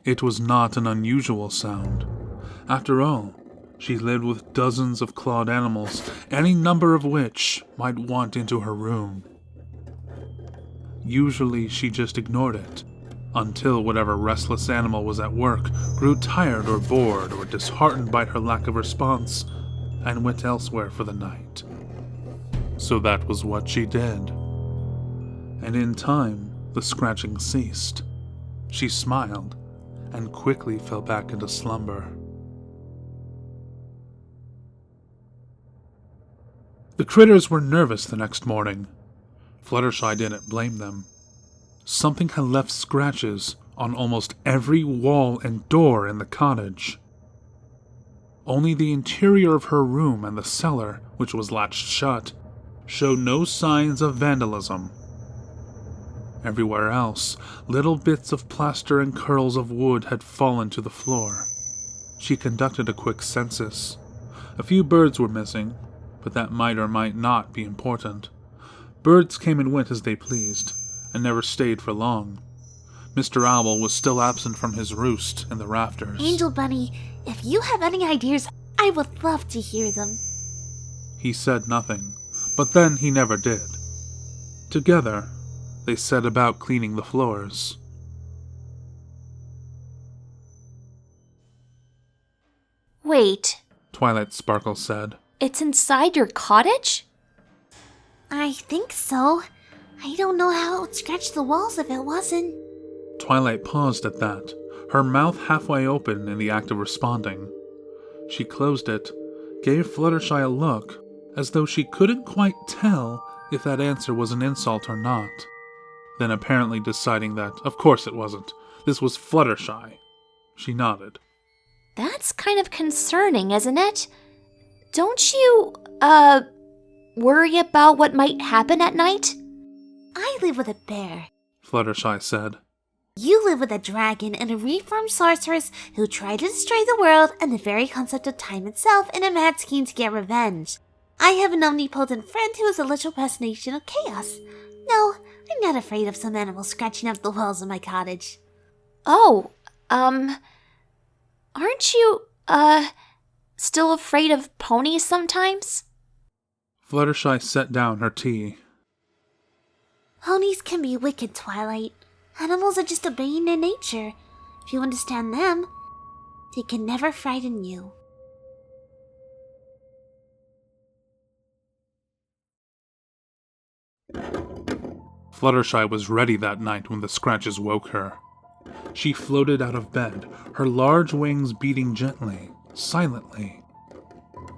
S6: It was not an unusual sound. After all, she lived with dozens of clawed animals, any number of which might want into her room. Usually she just ignored it, until whatever restless animal was at work grew tired or bored or disheartened by her lack of response and went elsewhere for the night. So that was what she did. And in time, the scratching ceased. She smiled and quickly fell back into slumber. The critters were nervous the next morning. Fluttershy didn't blame them. Something had left scratches on almost every wall and door in the cottage. Only the interior of her room and the cellar, which was latched shut, showed no signs of vandalism. Everywhere else, little bits of plaster and curls of wood had fallen to the floor. She conducted a quick census. A few birds were missing, but that might or might not be important. Birds came and went as they pleased, and never stayed for long. Mr. Owl was still absent from his roost in the rafters.
S3: Angel Bunny, if you have any ideas, I would love to hear them.
S6: He said nothing, but then he never did. Together, they set about cleaning the floors.
S3: Wait,
S6: Twilight Sparkle said.
S3: it's inside your cottage? I think so. I don't know how it would scratch the walls if it wasn't.
S6: Twilight paused at that, her mouth halfway open in the act of responding. She closed it, gave Fluttershy a look, as though she couldn't quite tell if that answer was an insult or not. Then apparently deciding that, of course it wasn't. This was Fluttershy. She nodded.
S3: That's kind of concerning, isn't it? Don't you, worry about what might happen at night? I live with a bear.
S6: Fluttershy said.
S3: You live with a dragon and a reformed sorceress who tried to destroy the world and the very concept of time itself in a mad scheme to get revenge. I have an omnipotent friend who is a literal personation of chaos. No, I'm not afraid of some animals scratching up the walls of my cottage. Oh, aren't you, still afraid of ponies sometimes?
S6: Fluttershy set down her tea.
S3: Ponies can be wicked, Twilight. Animals are just obeying their nature. If you understand them, they can never frighten you.
S6: Fluttershy was ready that night when the scratches woke her. She floated out of bed, her large wings beating gently, silently.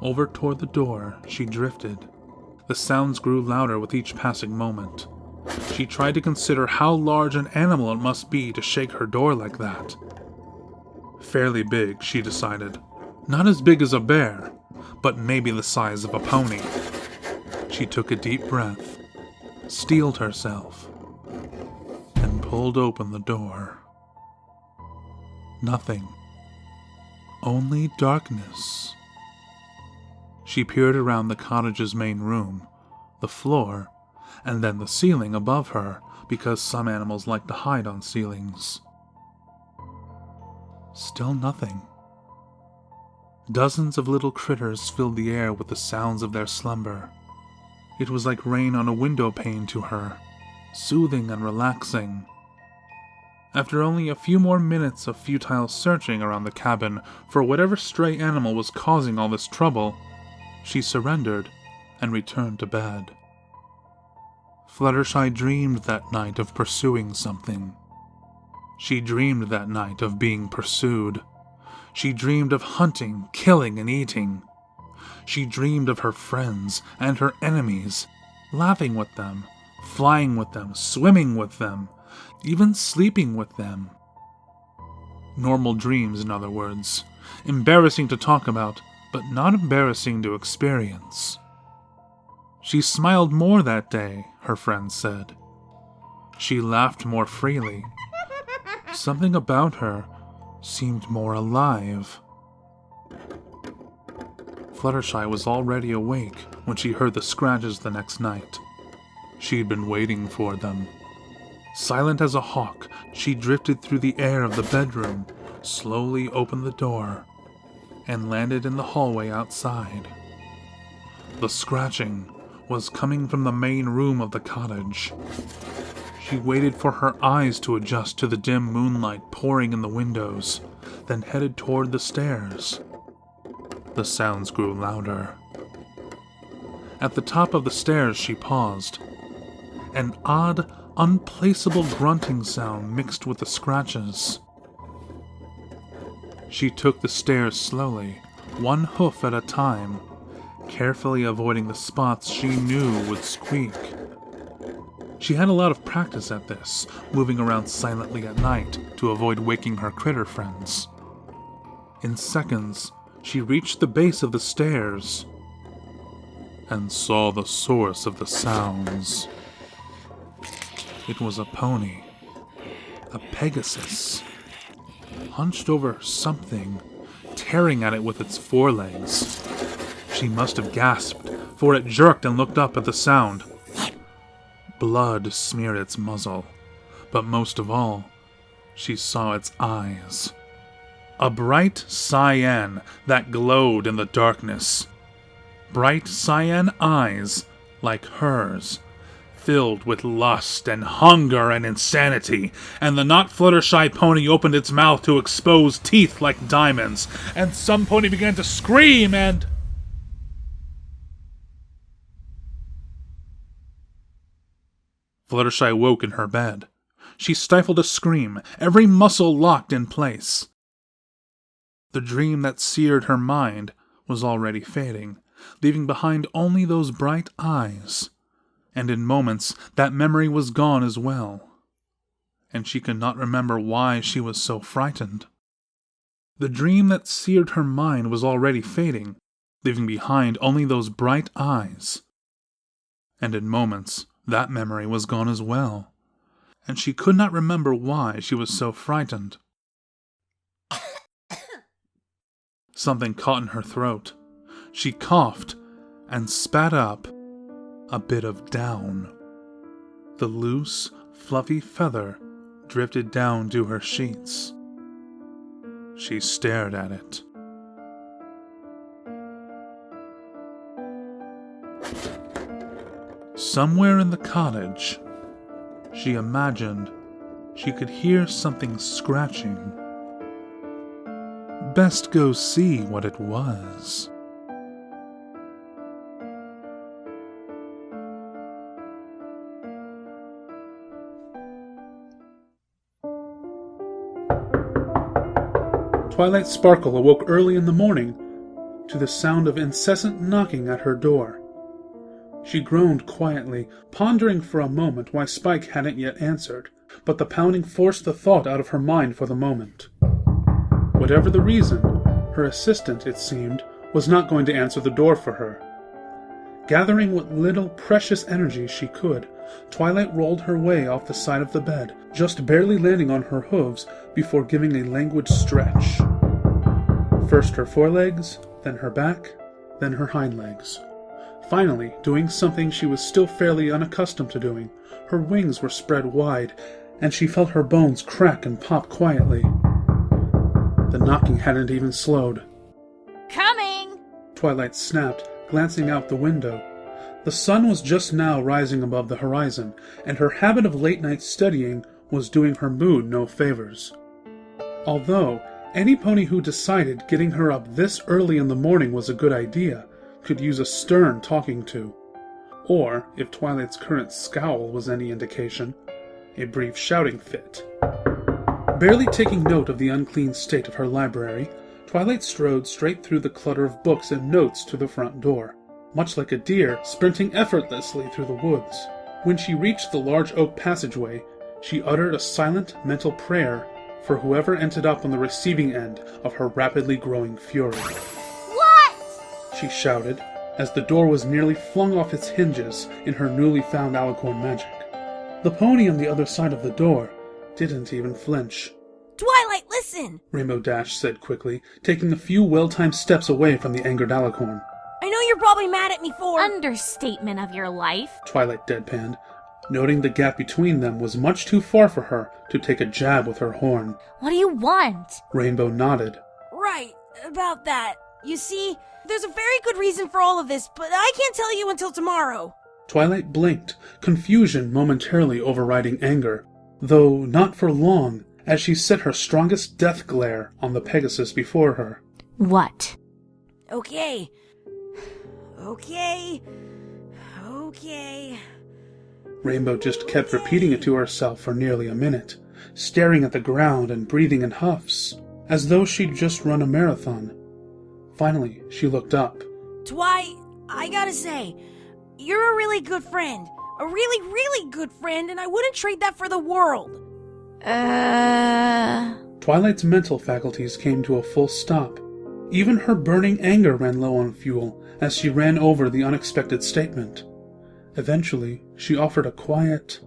S6: Over toward the door, she drifted. The sounds grew louder with each passing moment. She tried to consider how large an animal it must be to shake her door like that. Fairly big, she decided. Not as big as a bear, but maybe the size of a pony. She took a deep breath, steeled herself, and pulled open the door. Nothing. Only darkness. She peered around the cottage's main room, the floor, and then the ceiling above her, because some animals like to hide on ceilings. Still nothing. Dozens of little critters filled the air with the sounds of their slumber. It was like rain on a window pane to her, soothing and relaxing. After only a few more minutes of futile searching around the cabin for whatever stray animal was causing all this trouble, she surrendered and returned to bed. Fluttershy dreamed that night of pursuing something. She dreamed that night of being pursued. She dreamed of hunting, killing, and eating. She dreamed of her friends and her enemies, laughing with them, flying with them, swimming with them, even sleeping with them. Normal dreams, in other words. Embarrassing to talk about, but not embarrassing to experience. She smiled more that day, her friends said. She laughed more freely. Something about her seemed more alive. Fluttershy was already awake when she heard the scratches the next night. She'd been waiting for them. Silent as a hawk, she drifted through the air of the bedroom, slowly opened the door, and landed in the hallway outside. The scratching was coming from the main room of the cottage. She waited for her eyes to adjust to the dim moonlight pouring in the windows, then headed toward the stairs. The sounds grew louder. At the top of the stairs, she paused. An odd, unplaceable grunting sound mixed with the scratches. She took the stairs slowly, one hoof at a time, carefully avoiding the spots she knew would squeak. She had a lot of practice at this, moving around silently at night to avoid waking her critter friends. In seconds, she reached the base of the stairs and saw the source of the sounds. It was a pony, a Pegasus, hunched over something, tearing at it with its forelegs. She must have gasped, for it jerked and looked up at the sound. Blood smeared its muzzle, but most of all, she saw its eyes. A bright cyan that glowed in the darkness. Bright cyan eyes like hers, filled with lust and hunger and insanity, and the not Fluttershy pony opened its mouth to expose teeth like diamonds, and some pony began to scream and... Fluttershy woke in her bed. She stifled a scream, every muscle locked in place. The dream that seared her mind was already fading, leaving behind only those bright eyes. And in moments, that memory was gone as well. And she could not remember why she was so frightened. The dream that seared her mind was already fading, leaving behind only those bright eyes. And in moments, that memory was gone as well, and she could not remember why she was so frightened. Something caught in her throat. She coughed and spat up a bit of down. The loose, fluffy feather drifted down to her sheets. She stared at it. Somewhere in the cottage, she imagined she could hear something scratching. Best go see what it was.
S1: Twilight Sparkle awoke early in the morning to the sound of incessant knocking at her door. She groaned quietly, pondering for a moment why Spike hadn't yet answered, but the pounding forced the thought out of her mind for the moment. Whatever the reason, her assistant, it seemed, was not going to answer the door for her. Gathering what little precious energy she could, Twilight rolled her way off the side of the bed, just barely landing on her hooves before giving a languid stretch. First her forelegs, then her back, then her hind legs. Finally, doing something she was still fairly unaccustomed to doing, her wings were spread wide, and she felt her bones crack and pop quietly. The knocking hadn't even slowed.
S2: Coming!
S1: Twilight snapped, glancing out the window. The sun was just now rising above the horizon, and her habit of late-night studying was doing her mood no favors. Although, any pony who decided getting her up this early in the morning was a good idea could use a stern talking to. Or, if Twilight's current scowl was any indication, a brief shouting fit. Barely taking note of the unclean state of her library, Twilight strode straight through the clutter of books and notes to the front door, much like a deer sprinting effortlessly through the woods. When she reached the large oak passageway, she uttered a silent mental prayer for whoever ended up on the receiving end of her rapidly growing fury. She shouted, as the door was nearly flung off its hinges in her newly found alicorn magic. The pony on the other side of the door didn't even flinch.
S9: Twilight, listen!
S1: Rainbow Dash said quickly, taking a few well-timed steps away from the angered alicorn.
S9: I know you're probably mad at me for...
S2: Understatement of your life.
S1: Twilight deadpanned, noting the gap between them was much too far for her to take a jab with her horn.
S2: What do you want?
S1: Rainbow nodded.
S9: Right, about that. You see, there's a very good reason for all of this, but I can't tell you until tomorrow.
S1: Twilight blinked, confusion momentarily overriding anger, though not for long, as she set her strongest death glare on the Pegasus before her.
S3: What?
S9: Okay. Okay. Okay.
S1: Rainbow just kept repeating it to herself for nearly a minute, staring at the ground and breathing in huffs, as though she'd just run a marathon. Finally, she looked up.
S9: Twi, I gotta say, you're a really good friend. A really, really good friend, and I wouldn't trade that for the world.
S1: Twilight's mental faculties came to a full stop. Even her burning anger ran low on fuel as she ran over the unexpected statement. Eventually, she offered a quiet,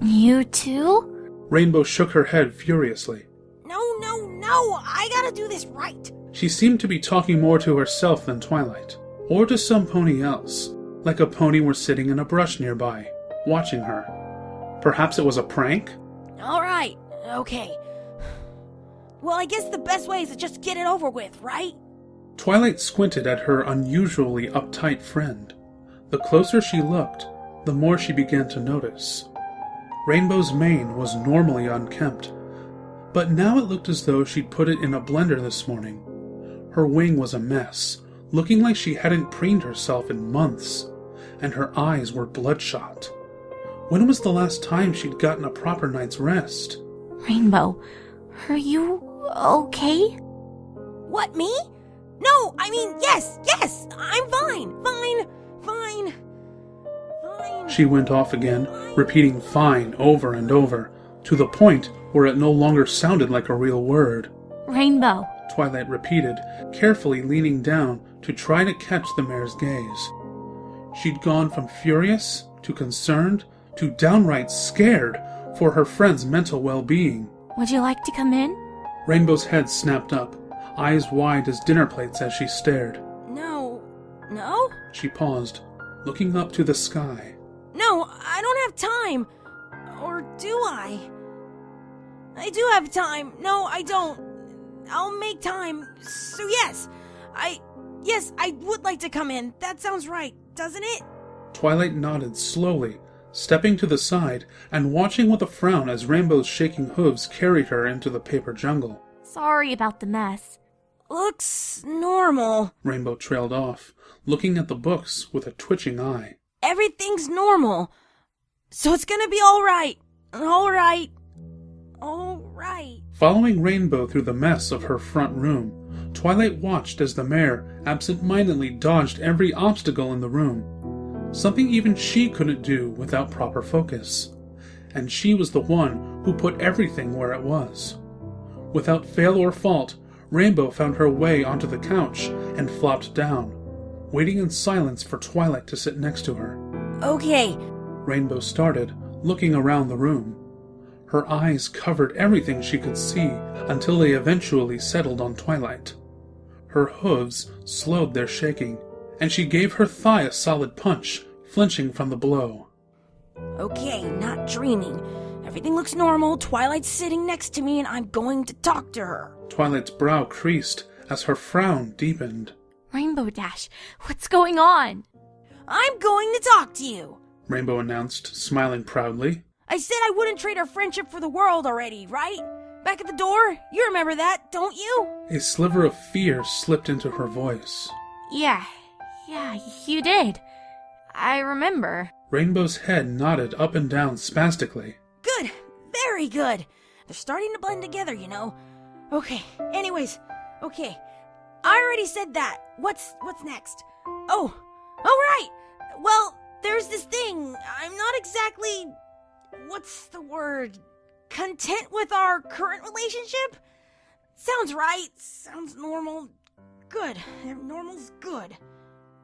S3: You too?
S1: Rainbow shook her head furiously.
S9: No, I gotta do this right.
S1: She seemed to be talking more to herself than Twilight, or to some pony else, like a pony were sitting in a brush nearby, watching her. Perhaps it was a prank?
S9: Alright, okay. Well, I guess the best way is to just get it over with, right?
S1: Twilight squinted at her unusually uptight friend. The closer she looked, the more she began to notice. Rainbow's mane was normally unkempt, but now it looked as though she'd put it in a blender this morning. Her wing was a mess, looking like she hadn't preened herself in months, and her eyes were bloodshot. When was the last time she'd gotten a proper night's rest?
S3: Rainbow, are you okay?
S9: What, me? No, I mean, yes, I'm fine.
S1: She went off again, repeating fine over and over, to the point where it no longer sounded like a real word.
S3: Rainbow.
S1: Twilight repeated, carefully leaning down to try to catch the mare's gaze. She'd gone from furious to concerned to downright scared for her friend's mental well-being.
S3: Would you like to come in?
S1: Rainbow's head snapped up, eyes wide as dinner plates as she stared.
S9: No?
S1: She paused, looking up to the sky.
S9: No, I don't have time. Or do I? I do have time. No, I don't. I'll make time. So yes, I would like to come in. That sounds right, doesn't it?
S1: Twilight nodded slowly, stepping to the side and watching with a frown as Rainbow's shaking hooves carried her into the paper jungle.
S3: Sorry about the mess.
S9: Looks normal.
S1: Rainbow trailed off, looking at the books with a twitching eye.
S9: Everything's normal. So it's gonna be alright. Alright.
S1: Following Rainbow through the mess of her front room, Twilight watched as the mare absent-mindedly dodged every obstacle in the room, something even she couldn't do without proper focus. And she was the one who put everything where it was. Without fail or fault, Rainbow found her way onto the couch and flopped down, waiting in silence for Twilight to sit next to her.
S9: Okay.
S1: Rainbow started, looking around the room. Her eyes covered everything she could see until they eventually settled on Twilight. Her hooves slowed their shaking, and she gave her thigh a solid punch, flinching from the blow.
S9: Okay, not dreaming. Everything looks normal. Twilight's sitting next to me and I'm going to talk to her.
S1: Twilight's brow creased as her frown deepened.
S3: Rainbow Dash, what's going on?
S9: I'm going to talk to you,
S1: Rainbow announced, smiling proudly.
S9: I said I wouldn't trade our friendship for the world already, right? Back at the door? You remember that, don't you?
S1: A sliver of fear slipped into her voice.
S3: Yeah, you did. I remember.
S1: Rainbow's head nodded up and down spastically.
S9: Good, very good. They're starting to blend together, you know. Okay, anyways, okay. I already said that. What's next? Oh, alright. Well, there's this thing. I'm not exactly... what's the word? Content with our current relationship? Sounds right. Sounds normal. Good. Normal's good.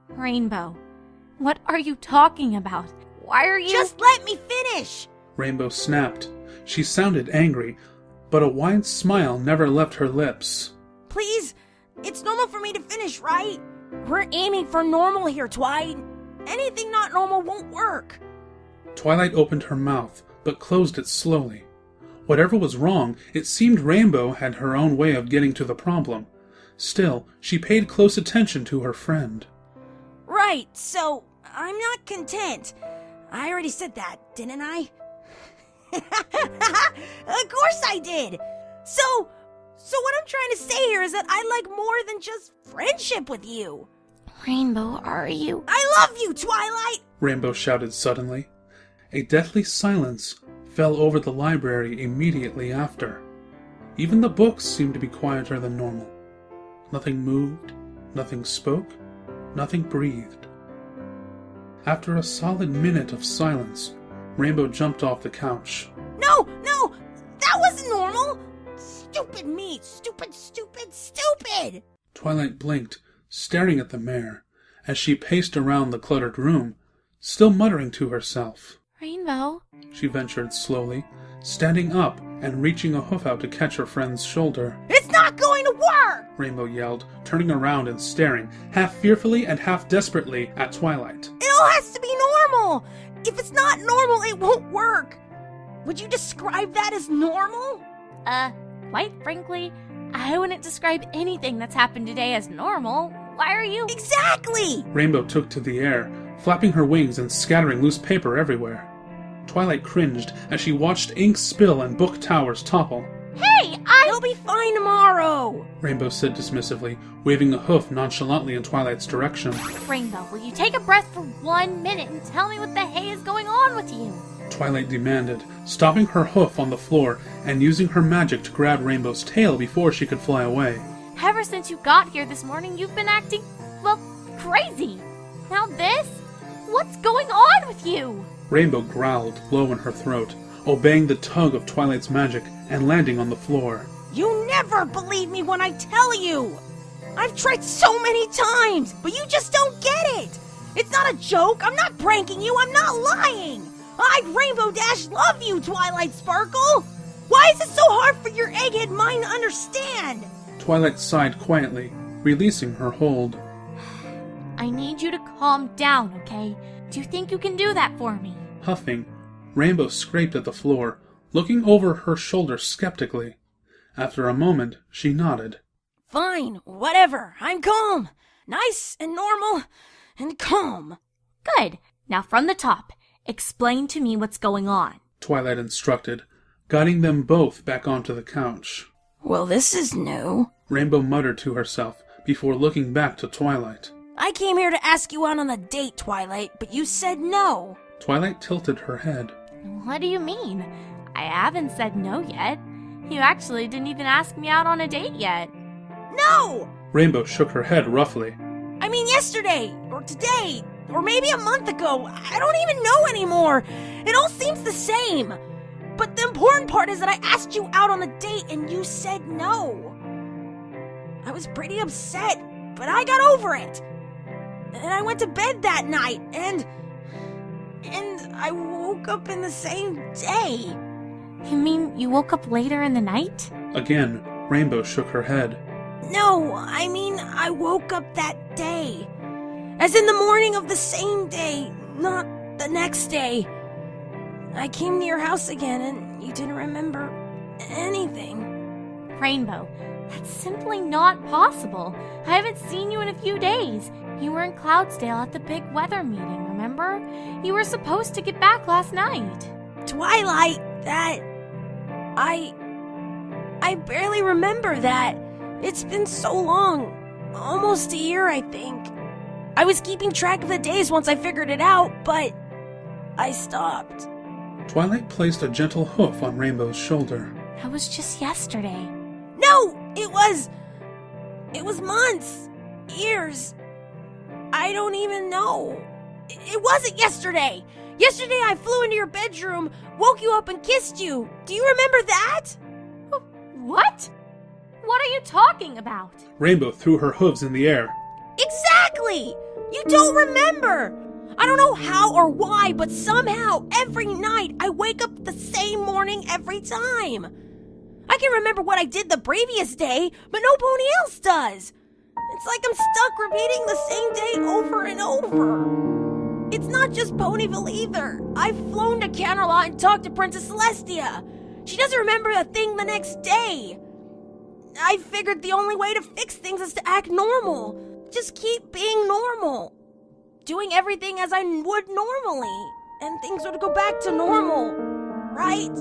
S3: Rainbow, what are you talking about? Why are you...
S9: Just let me finish!
S1: Rainbow snapped. She sounded angry, but a wide smile never left her lips.
S9: Please? It's normal for me to finish, right? We're aiming for normal here, Twi. Anything not normal won't work.
S1: Twilight opened her mouth, but closed it slowly. Whatever was wrong, it seemed Rainbow had her own way of getting to the problem. Still, she paid close attention to her friend.
S9: Right, so I'm not content. I already said that, didn't I? Of course I did! So what I'm trying to say here is that I like more than just friendship with you.
S2: Rainbow, are you?
S9: I love you, Twilight!
S6: Rainbow shouted suddenly. A deathly silence fell over the library immediately after. Even the books seemed to be quieter than normal. Nothing moved, nothing spoke, nothing breathed. After a solid minute of silence, Rainbow jumped off the couch.
S9: No! That wasn't normal! Stupid me! Stupid!
S6: Twilight blinked, staring at the mare, as she paced around the cluttered room, still muttering to herself.
S2: Rainbow?
S6: She ventured slowly, standing up and reaching a hoof out to catch her friend's shoulder.
S9: It's not going to work!
S6: Rainbow yelled, turning around and staring, half fearfully and half desperately, at Twilight.
S9: It all has to be normal! If it's not normal, it won't work! Would you describe that as normal?
S2: Quite frankly, I wouldn't describe anything that's happened today as normal. Why are you?
S9: Exactly!
S6: Rainbow took to the air, flapping her wings and scattering loose paper everywhere. Twilight cringed as she watched ink spill and book towers topple.
S2: Hey,
S9: You'll be fine tomorrow!
S6: Rainbow said dismissively, waving a hoof nonchalantly in Twilight's direction.
S2: Rainbow, will you take a breath for 1 minute and tell me what the hay is going on with you?
S6: Twilight demanded, stopping her hoof on the floor and using her magic to grab Rainbow's tail before she could fly away.
S2: Ever since you got here this morning, you've been acting, well, crazy. Now this? What's going on with you?
S6: Rainbow growled low in her throat, obeying the tug of Twilight's magic and landing on the floor.
S9: You never believe me when I tell you! I've tried so many times, but you just don't get it! It's not a joke, I'm not pranking you, I'm not lying! I'd Rainbow Dash love you, Twilight Sparkle! Why is it so hard for your egghead mind to understand?
S6: Twilight sighed quietly, releasing her hold.
S2: I need you to calm down, okay? Do you think you can do that for me?
S6: Huffing, Rainbow scraped at the floor, looking over her shoulder skeptically. After a moment, she nodded.
S9: Fine, whatever, I'm calm. Nice and normal and calm.
S2: Good. Now from the top, explain to me what's going on.
S6: Twilight instructed, guiding them both back onto the couch.
S9: Well, this is new.
S6: Rainbow muttered to herself before looking back to Twilight.
S9: I came here to ask you out on a date, Twilight, but you said no.
S6: Twilight tilted her head.
S2: What do you mean? I haven't said no yet. You actually didn't even ask me out on a date yet.
S9: No!
S6: Rainbow shook her head roughly.
S9: I mean yesterday, or today, or maybe a month ago. I don't even know anymore. It all seems the same. But the important part is that I asked you out on a date and you said no. I was pretty upset, but I got over it. And I went to bed that night, and I woke up in the same day.
S2: You mean you woke up later in the night?
S6: Again, Rainbow shook her head.
S9: No, I mean I woke up that day. As in the morning of the same day, not the next day. I came to your house again and you didn't remember anything.
S2: Rainbow, that's simply not possible. I haven't seen you in a few days. You were in Cloudsdale at the big weather meeting, remember? You were supposed to get back last night.
S9: Twilight, I barely remember that. It's been so long. Almost a year, I think. I was keeping track of the days once I figured it out, but I stopped.
S6: Twilight placed a gentle hoof on Rainbow's shoulder.
S2: That was just yesterday.
S9: No, it was months, years. I don't even know. It wasn't yesterday. Yesterday I flew into your bedroom, woke you up and kissed you. Do you remember that?
S2: What? What are you talking about?
S6: Rainbow threw her hooves in the air.
S9: Exactly! You don't remember! I don't know how or why, but somehow, every night, I wake up the same morning every time. I can remember what I did the previous day, but no pony else does. It's like I'm stuck repeating the same day over and over. It's not just Ponyville either. I've flown to Canterlot and talked to Princess Celestia. She doesn't remember a thing the next day. I figured the only way to fix things is to act normal. Just keep being normal. Doing everything as I would normally. and things would go back to normal, right?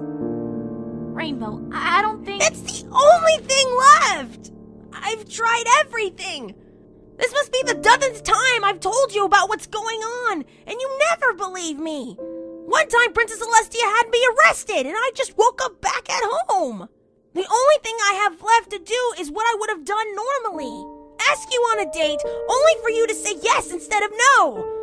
S2: Rainbow, I don't think...
S9: It's the only thing left! I've tried everything! This must be the dozenth time I've told you about what's going on, and you never believe me! One time Princess Celestia had me arrested, and I just woke up back at home! The only thing I have left to do is what I would have done normally. Ask you on a date, only for you to say yes instead of no!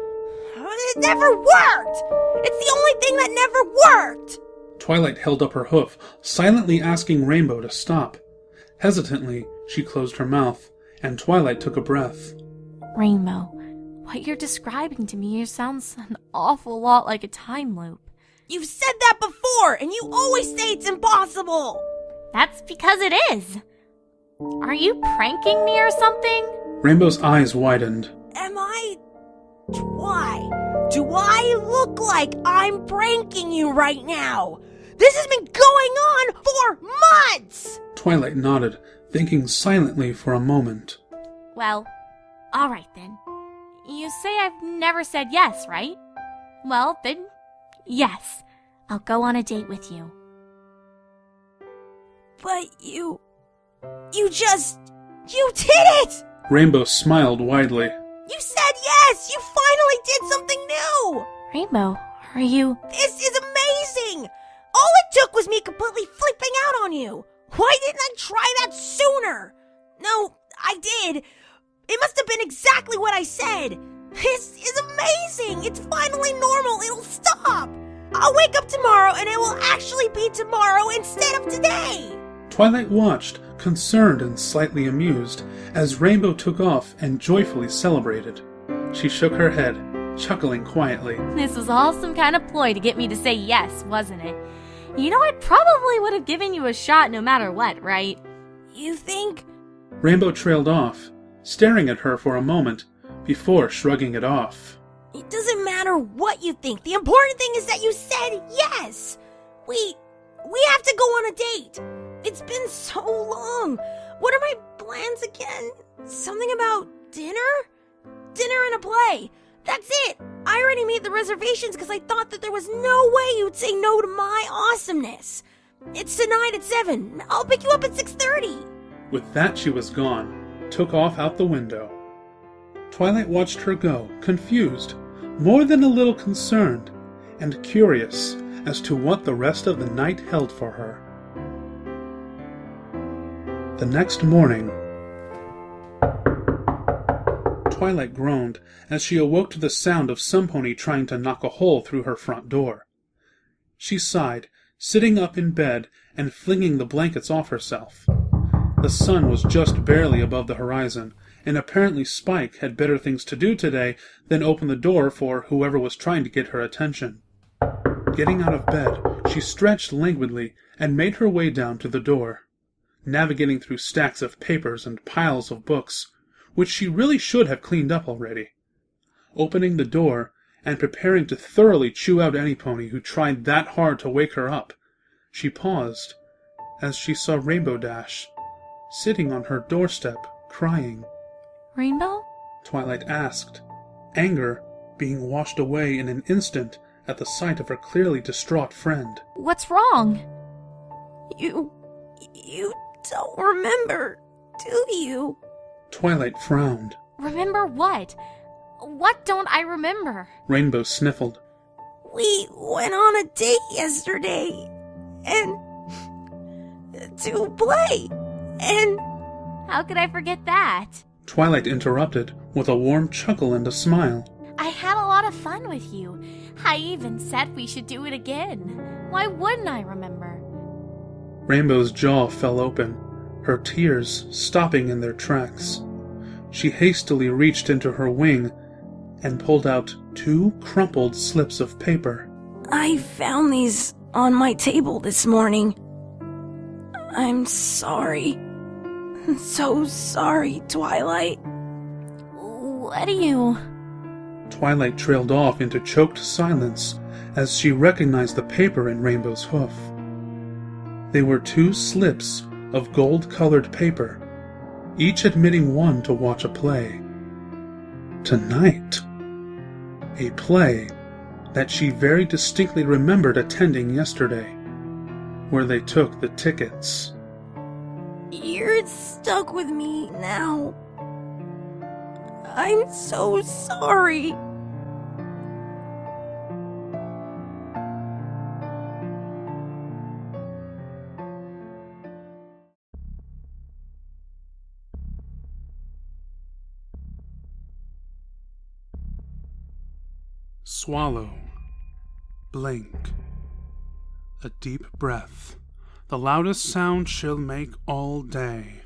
S9: It never worked! It's the only thing that never worked!
S1: Twilight held up her hoof, silently asking Rainbow to stop. Hesitantly, she closed her mouth, and Twilight took a breath.
S2: Rainbow, what you're describing to me sounds an awful lot like a time loop.
S9: You've said that before, and you always say it's impossible!
S2: That's because it is. Are you pranking me or something?
S1: Rainbow's eyes widened.
S9: Am I? Do I look like I'm pranking you right now? This has been going on for months!
S1: Twilight nodded, thinking silently for a moment.
S2: Well, alright then. You say I've never said yes, right? Well, then, yes. I'll go on a date with you.
S9: But you did it!
S1: Rainbow smiled widely.
S9: You said yes! You finally did something new!
S2: Rainbow, are you...
S9: This is amazing! All it took was me completely flipping out on you! Why didn't I try that sooner? No, I did. It must have been exactly what I said. This is amazing! It's finally normal! It'll stop! I'll wake up tomorrow and it will actually be tomorrow instead of today!
S1: Twilight watched, concerned and slightly amused, as Rainbow took off and joyfully celebrated. She shook her head, chuckling quietly.
S2: This was all some kind of ploy to get me to say yes, wasn't it? You know, I probably would have given you a shot no matter what, right?
S9: You think?
S1: Rainbow trailed off, staring at her for a moment, before shrugging it off.
S9: It doesn't matter what you think. The important thing is that you said yes! We have to go on a date! It's been so long! What are my plans again? Something about dinner? Dinner and a play! That's it! I already made the reservations because I thought that there was no way you'd say no to my awesomeness! It's tonight at 7. I'll pick you up at 6:30!
S1: With that she was gone, took off out the window. Twilight watched her go, confused, more than a little concerned, and curious as to what the rest of the night held for her. The next morning, Twilight groaned as she awoke to the sound of some pony trying to knock a hole through her front door. She sighed, sitting up in bed and flinging the blankets off herself. The sun was just barely above the horizon, and apparently Spike had better things to do today than open the door for whoever was trying to get her attention. Getting out of bed, she stretched languidly and made her way down to the door. Navigating through stacks of papers and piles of books, which she really should have cleaned up already. Opening the door, and preparing to thoroughly chew out any pony who tried that hard to wake her up, she paused as she saw Rainbow Dash, sitting on her doorstep, crying.
S2: Rainbow?
S1: Twilight asked, anger being washed away in an instant at the sight of her clearly distraught friend.
S2: What's wrong?
S9: You don't remember, do you?
S1: Twilight frowned.
S2: Remember what? What don't I remember?
S1: Rainbow sniffled.
S9: We went on a date yesterday, and to play, and...
S2: How could I forget that?
S1: Twilight interrupted with a warm chuckle and a smile.
S2: I had a lot of fun with you. I even said we should do it again. Why wouldn't I remember?
S1: Rainbow's jaw fell open, her tears stopping in their tracks. She hastily reached into her wing and pulled out 2 crumpled slips of paper.
S9: I found these on my table this morning. I'm sorry. So sorry, Twilight.
S2: What do you...
S1: Twilight trailed off into choked silence as she recognized the paper in Rainbow's hoof. They were 2 slips of gold-colored paper, each admitting one to watch a play. Tonight. A play that she very distinctly remembered attending yesterday, where they took the tickets.
S9: You're stuck with me now. I'm so sorry.
S1: Swallow. Blink. A deep breath, the loudest sound she'll make all day.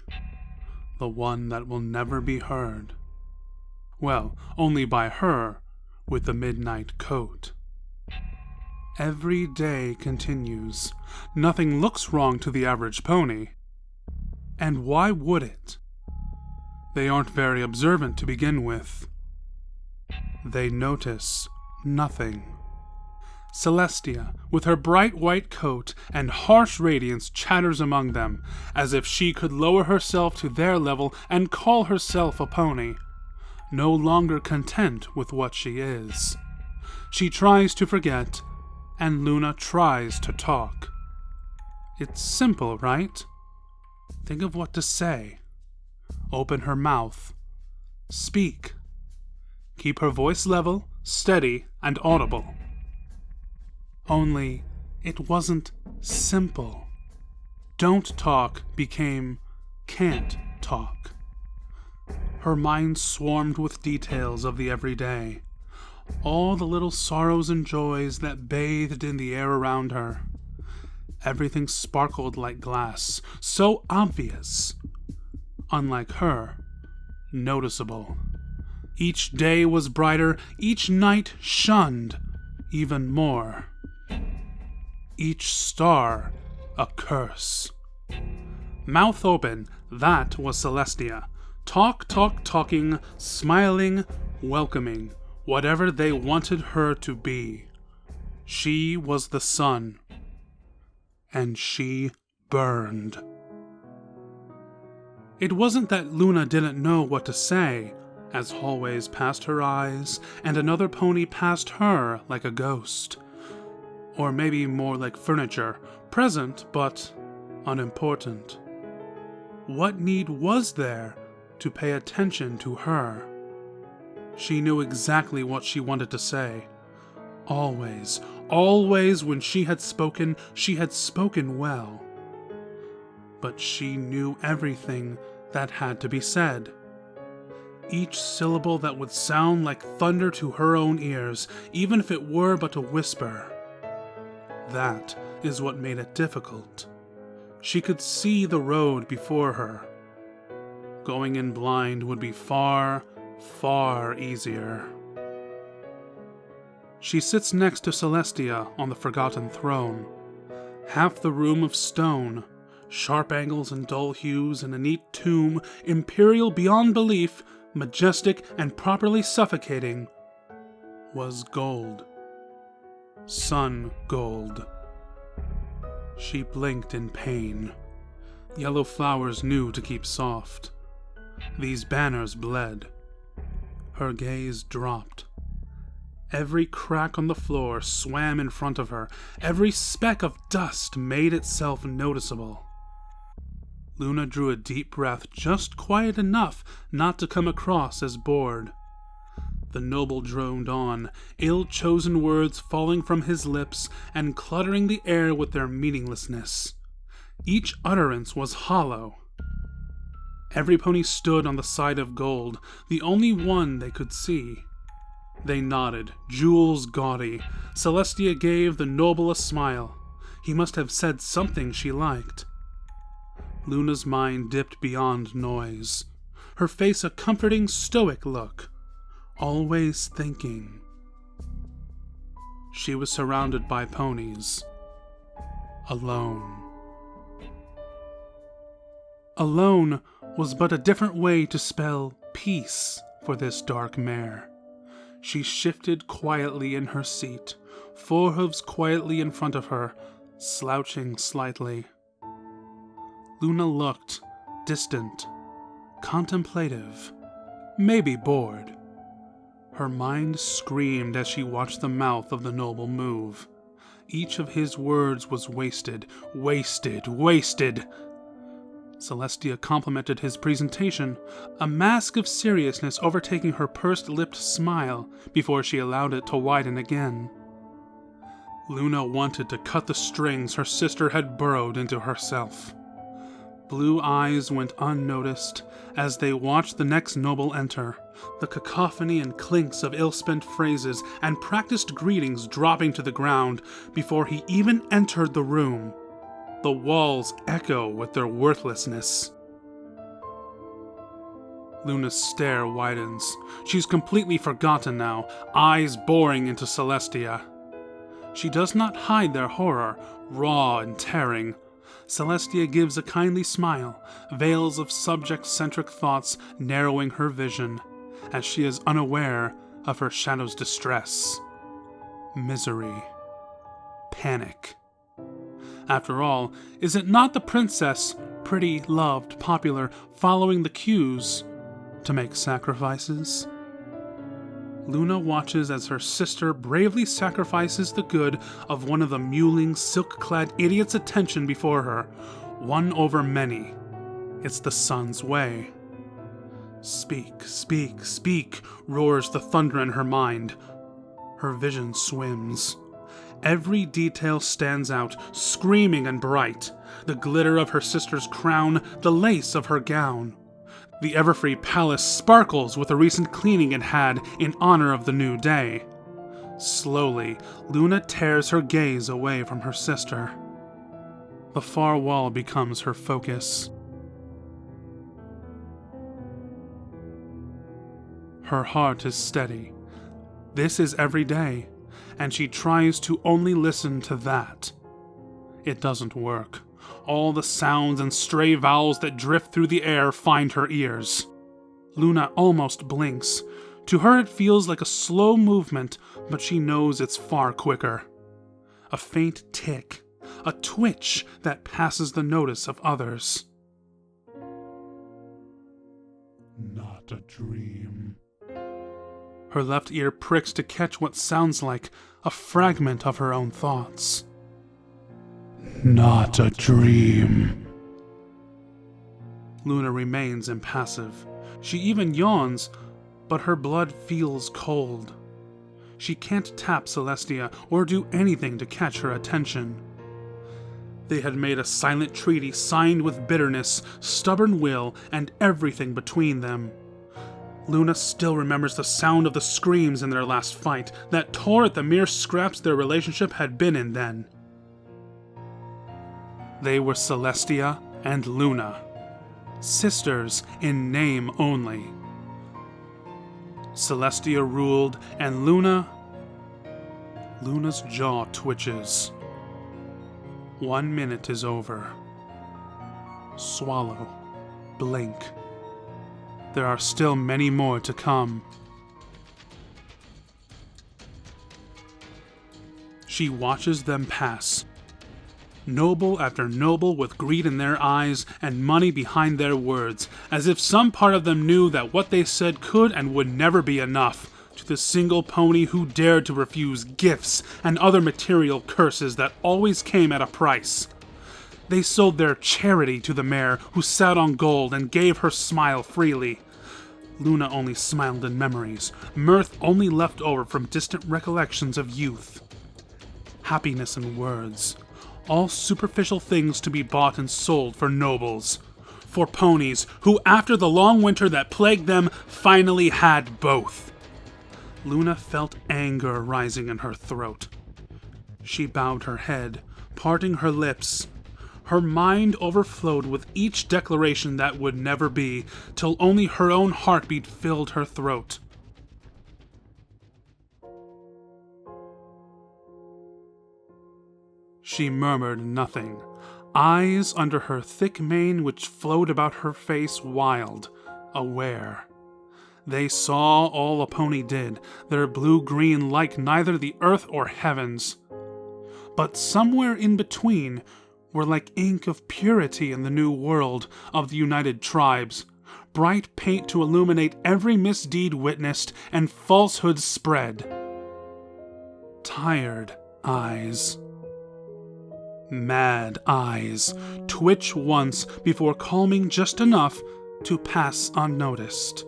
S1: The one that will never be heard. Well, only by her with the midnight coat. Every day continues. Nothing looks wrong to the average pony. And why would it? They aren't very observant to begin with. They notice nothing. Celestia, with her bright white coat and harsh radiance, chatters among them, as if she could lower herself to their level and call herself a pony, no longer content with what she is. She tries to forget, and Luna tries to talk. It's simple, right? Think of what to say. Open her mouth. Speak. Keep her voice level, steady, and audible. Only, it wasn't simple. Don't talk became can't talk. Her mind swarmed with details of the everyday, all the little sorrows and joys that bathed in the air around her. Everything sparkled like glass, so obvious. Unlike her, noticeable. Each day was brighter, each night shunned even more. Each star a curse. Mouth open, that was Celestia. Talking, smiling, welcoming, whatever they wanted her to be. She was the sun. And she burned. It wasn't that Luna didn't know what to say, as hallways passed her eyes, and another pony passed her like a ghost. Or maybe more like furniture, present but unimportant. What need was there to pay attention to her? She knew exactly what she wanted to say. Always when she had spoken well. But she knew everything that had to be said. Each syllable that would sound like thunder to her own ears, even if it were but a whisper. That is what made it difficult. She could see the road before her. Going in blind would be far, far easier. She sits next to Celestia on the forgotten throne. Half the room of stone, sharp angles and dull hues in a neat tomb, imperial beyond belief, majestic and properly suffocating, was gold. Sun gold. She blinked in pain. Yellow flowers knew to keep soft. These banners bled. Her gaze dropped. Every crack on the floor swam in front of her. Every speck of dust made itself noticeable. Luna drew a deep breath, just quiet enough not to come across as bored. The noble droned on, ill-chosen words falling from his lips and cluttering the air with their meaninglessness. Each utterance was hollow. Every pony stood on the side of gold, the only one they could see. They nodded, jewels gaudy. Celestia gave the noble a smile. He must have said something she liked. Luna's mind dipped beyond noise. Her face a comforting, stoic look. Always thinking. She was surrounded by ponies. Alone. Alone was but a different way to spell peace for this dark mare. She shifted quietly in her seat, forehoofs quietly in front of her, slouching slightly. Luna looked distant, contemplative, maybe bored. Her mind screamed as she watched the mouth of the noble move. Each of his words was wasted, wasted, wasted. Celestia complimented his presentation, a mask of seriousness overtaking her pursed-lipped smile before she allowed it to widen again. Luna wanted to cut the strings her sister had burrowed into herself. Blue eyes went unnoticed as they watched the next noble enter, the cacophony and clinks of ill-spent phrases and practiced greetings dropping to the ground before he even entered the room. The walls echo with their worthlessness. Luna's stare widens. She's completely forgotten now, eyes boring into Celestia. She does not hide their horror, raw and tearing. Celestia gives a kindly smile, veils of subject-centric thoughts narrowing her vision, as she is unaware of her shadow's distress, misery, panic. After all, is it not the princess, pretty, loved, popular, following the cues to make sacrifices? Luna watches as her sister bravely sacrifices the good of one of the mewling, silk-clad idiot's attention before her, one over many. It's the sun's way. Speak, speak, speak, roars the thunder in her mind. Her vision swims. Every detail stands out, screaming and bright. The glitter of her sister's crown, the lace of her gown. The Everfree Palace sparkles with a recent cleaning it had in honor of the new day. Slowly, Luna tears her gaze away from her sister. The far wall becomes her focus. Her heart is steady. This is every day, and she tries to only listen to that. It doesn't work. All the sounds and stray vowels that drift through the air find her ears. Luna almost blinks. To her it feels like a slow movement, but she knows it's far quicker. A faint tick, a twitch that passes the notice of others.
S8: Not a dream.
S1: Her left ear pricks to catch what sounds like a fragment of her own thoughts.
S8: Not a dream.
S1: Luna remains impassive. She even yawns, but her blood feels cold. She can't tap Celestia or do anything to catch her attention. They had made a silent treaty signed with bitterness, stubborn will, and everything between them. Luna still remembers the sound of the screams in their last fight that tore at the mere scraps their relationship had been in then. They were Celestia and Luna, sisters in name only. Celestia ruled, and Luna's jaw twitches. 1 minute is over. Swallow. Blink. There are still many more to come. She watches them pass. Noble after noble with greed in their eyes and money behind their words, as if some part of them knew that what they said could and would never be enough to the single pony who dared to refuse gifts and other material curses that always came at a price. They sold their charity to the mare who sat on gold and gave her smile freely. Luna only smiled in memories, mirth only left over from distant recollections of youth. Happiness in words. All superficial things to be bought and sold for nobles. For ponies who, after the long winter that plagued them, finally had both. Luna felt anger rising in her throat. She bowed her head, parting her lips. Her mind overflowed with each declaration that would never be, till only her own heartbeat filled her throat. She murmured nothing, eyes under her thick mane which flowed about her face wild, aware. They saw all a pony did, their blue-green like neither the earth or heavens. But somewhere in between were like ink of purity in the new world of the united tribes, bright paint to illuminate every misdeed witnessed and falsehood spread. Tired eyes. Mad eyes twitch once before calming just enough to pass unnoticed.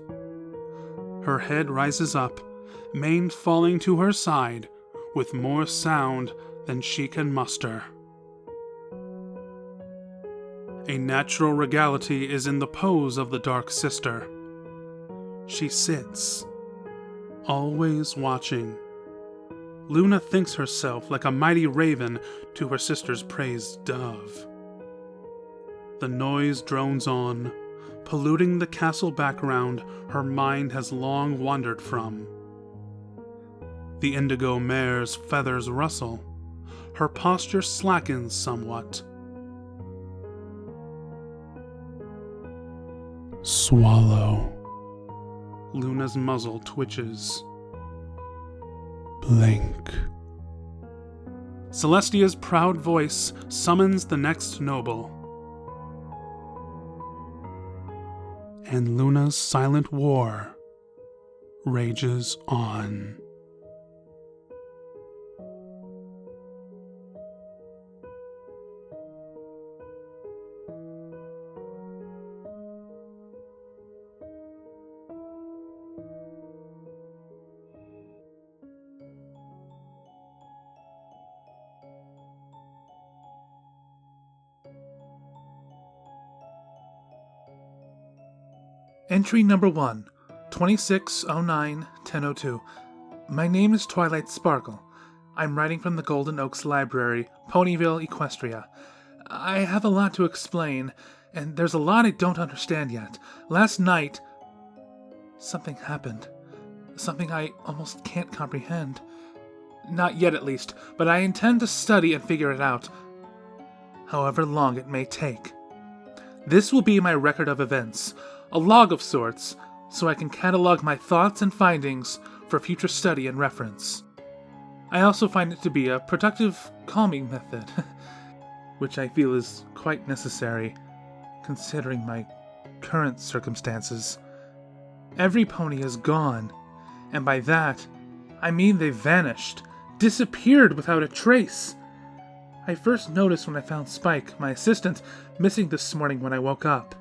S1: Her head rises up, mane falling to her side, with more sound than she can muster. A natural regality is in the pose of the Dark Sister. She sits, always watching. Luna thinks herself like a mighty raven to her sister's praised dove. The noise drones on, polluting the castle background her mind has long wandered from. The indigo mare's feathers rustle. Her posture slackens somewhat. Swallow. Luna's muzzle twitches. Blink. Celestia's proud voice summons the next noble. And Luna's silent war rages on.
S6: Entry number 1, 2609-1002. My name is Twilight Sparkle. I'm writing from the Golden Oaks Library, Ponyville, Equestria. I have a lot to explain, and there's a lot I don't understand yet. Last night, something happened. Something I almost can't comprehend. Not yet, at least, but I intend to study and figure it out, however long it may take. This will be my record of events, a log of sorts, so I can catalog my thoughts and findings for future study and reference. I also find it to be a productive calming method, which I feel is quite necessary, considering my current circumstances. Every pony is gone, and by that, I mean they vanished, disappeared without a trace. I first noticed when I found Spike, my assistant, missing this morning when I woke up.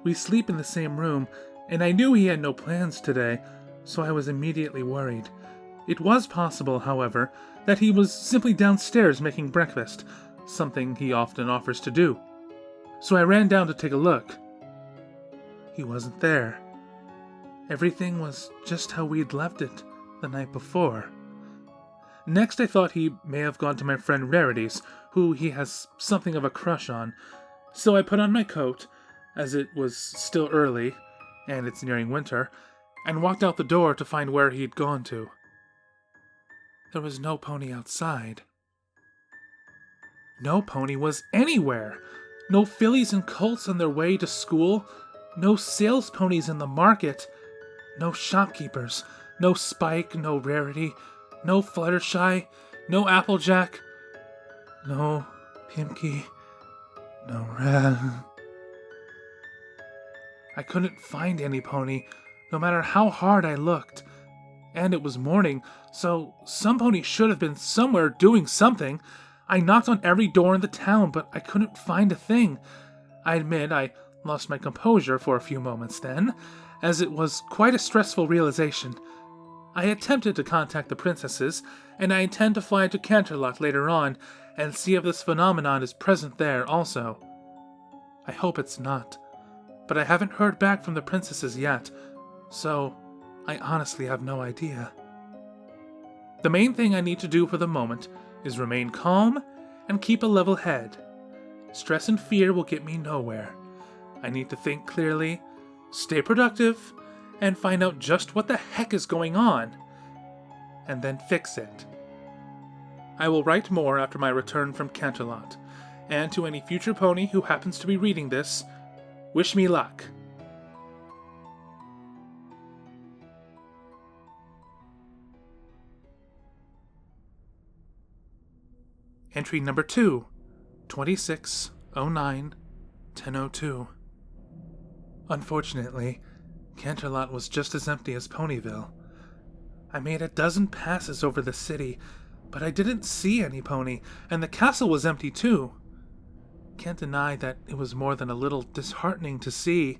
S6: We sleep in the same room, and I knew he had no plans today, so I was immediately worried. It was possible, however, that he was simply downstairs making breakfast, something he often offers to do. So I ran down to take a look. He wasn't there. Everything was just how we'd left it the night before. Next, I thought he may have gone to my friend Rarity's, who he has something of a crush on, so I put on my coat, as it was still early, and it's nearing winter, and walked out the door to find where he'd gone to. There was no pony outside. No pony was anywhere! No fillies and colts on their way to school, no sales ponies in the market, no shopkeepers, no Spike, no Rarity, no Fluttershy, no Applejack, no Pimky, no Red. I couldn't find any pony, no matter how hard I looked. And it was morning, so some pony should have been somewhere doing something. I knocked on every door in the town, but I couldn't find a thing. I admit I lost my composure for a few moments then, as it was quite a stressful realization. I attempted to contact the princesses, and I intend to fly to Canterlot later on and see if this phenomenon is present there also. I hope it's not. But I haven't heard back from the princesses yet, so I honestly have no idea. The main thing I need to do for the moment is remain calm and keep a level head. Stress and fear will get me nowhere. I need to think clearly, stay productive, and find out just what the heck is going on, and then fix it. I will write more after my return from Canterlot, and to any future pony who happens to be reading this, wish me luck. Entry number 2, 2609-1002.
S1: Unfortunately, Canterlot was just as empty as Ponyville. I made a dozen passes over the city, but I didn't see any pony, and the castle was empty too. Can't deny that it was more than a little disheartening to see.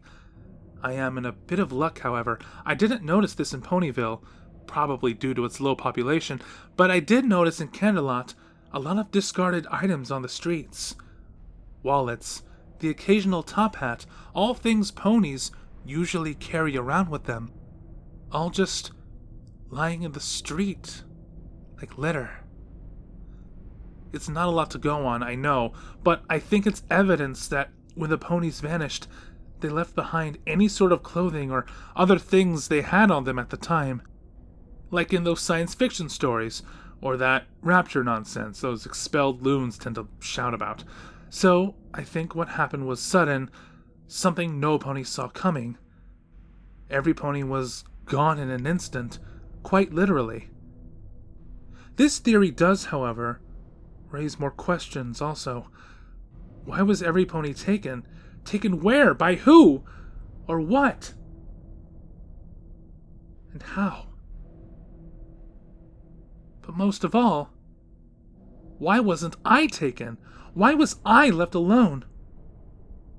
S1: I am in a bit of luck, however. I didn't notice this in Ponyville, probably due to its low population, but I did notice in Canterlot a lot of discarded items on the streets. Wallets, the occasional top hat, all things ponies usually carry around with them. All just lying in the street, like litter. It's not a lot to go on, I know, but I think it's evidence that when the ponies vanished, they left behind any sort of clothing or other things they had on them at the time. Like in those science fiction stories, or that rapture nonsense those expelled loons tend to shout about. So, I think what happened was sudden, something no pony saw coming. Every pony was gone in an instant, quite literally. This theory does, however, raise more questions also. Why was every pony taken? Taken where? By who? Or what? And how? But most of all, why wasn't I taken? Why was I left alone?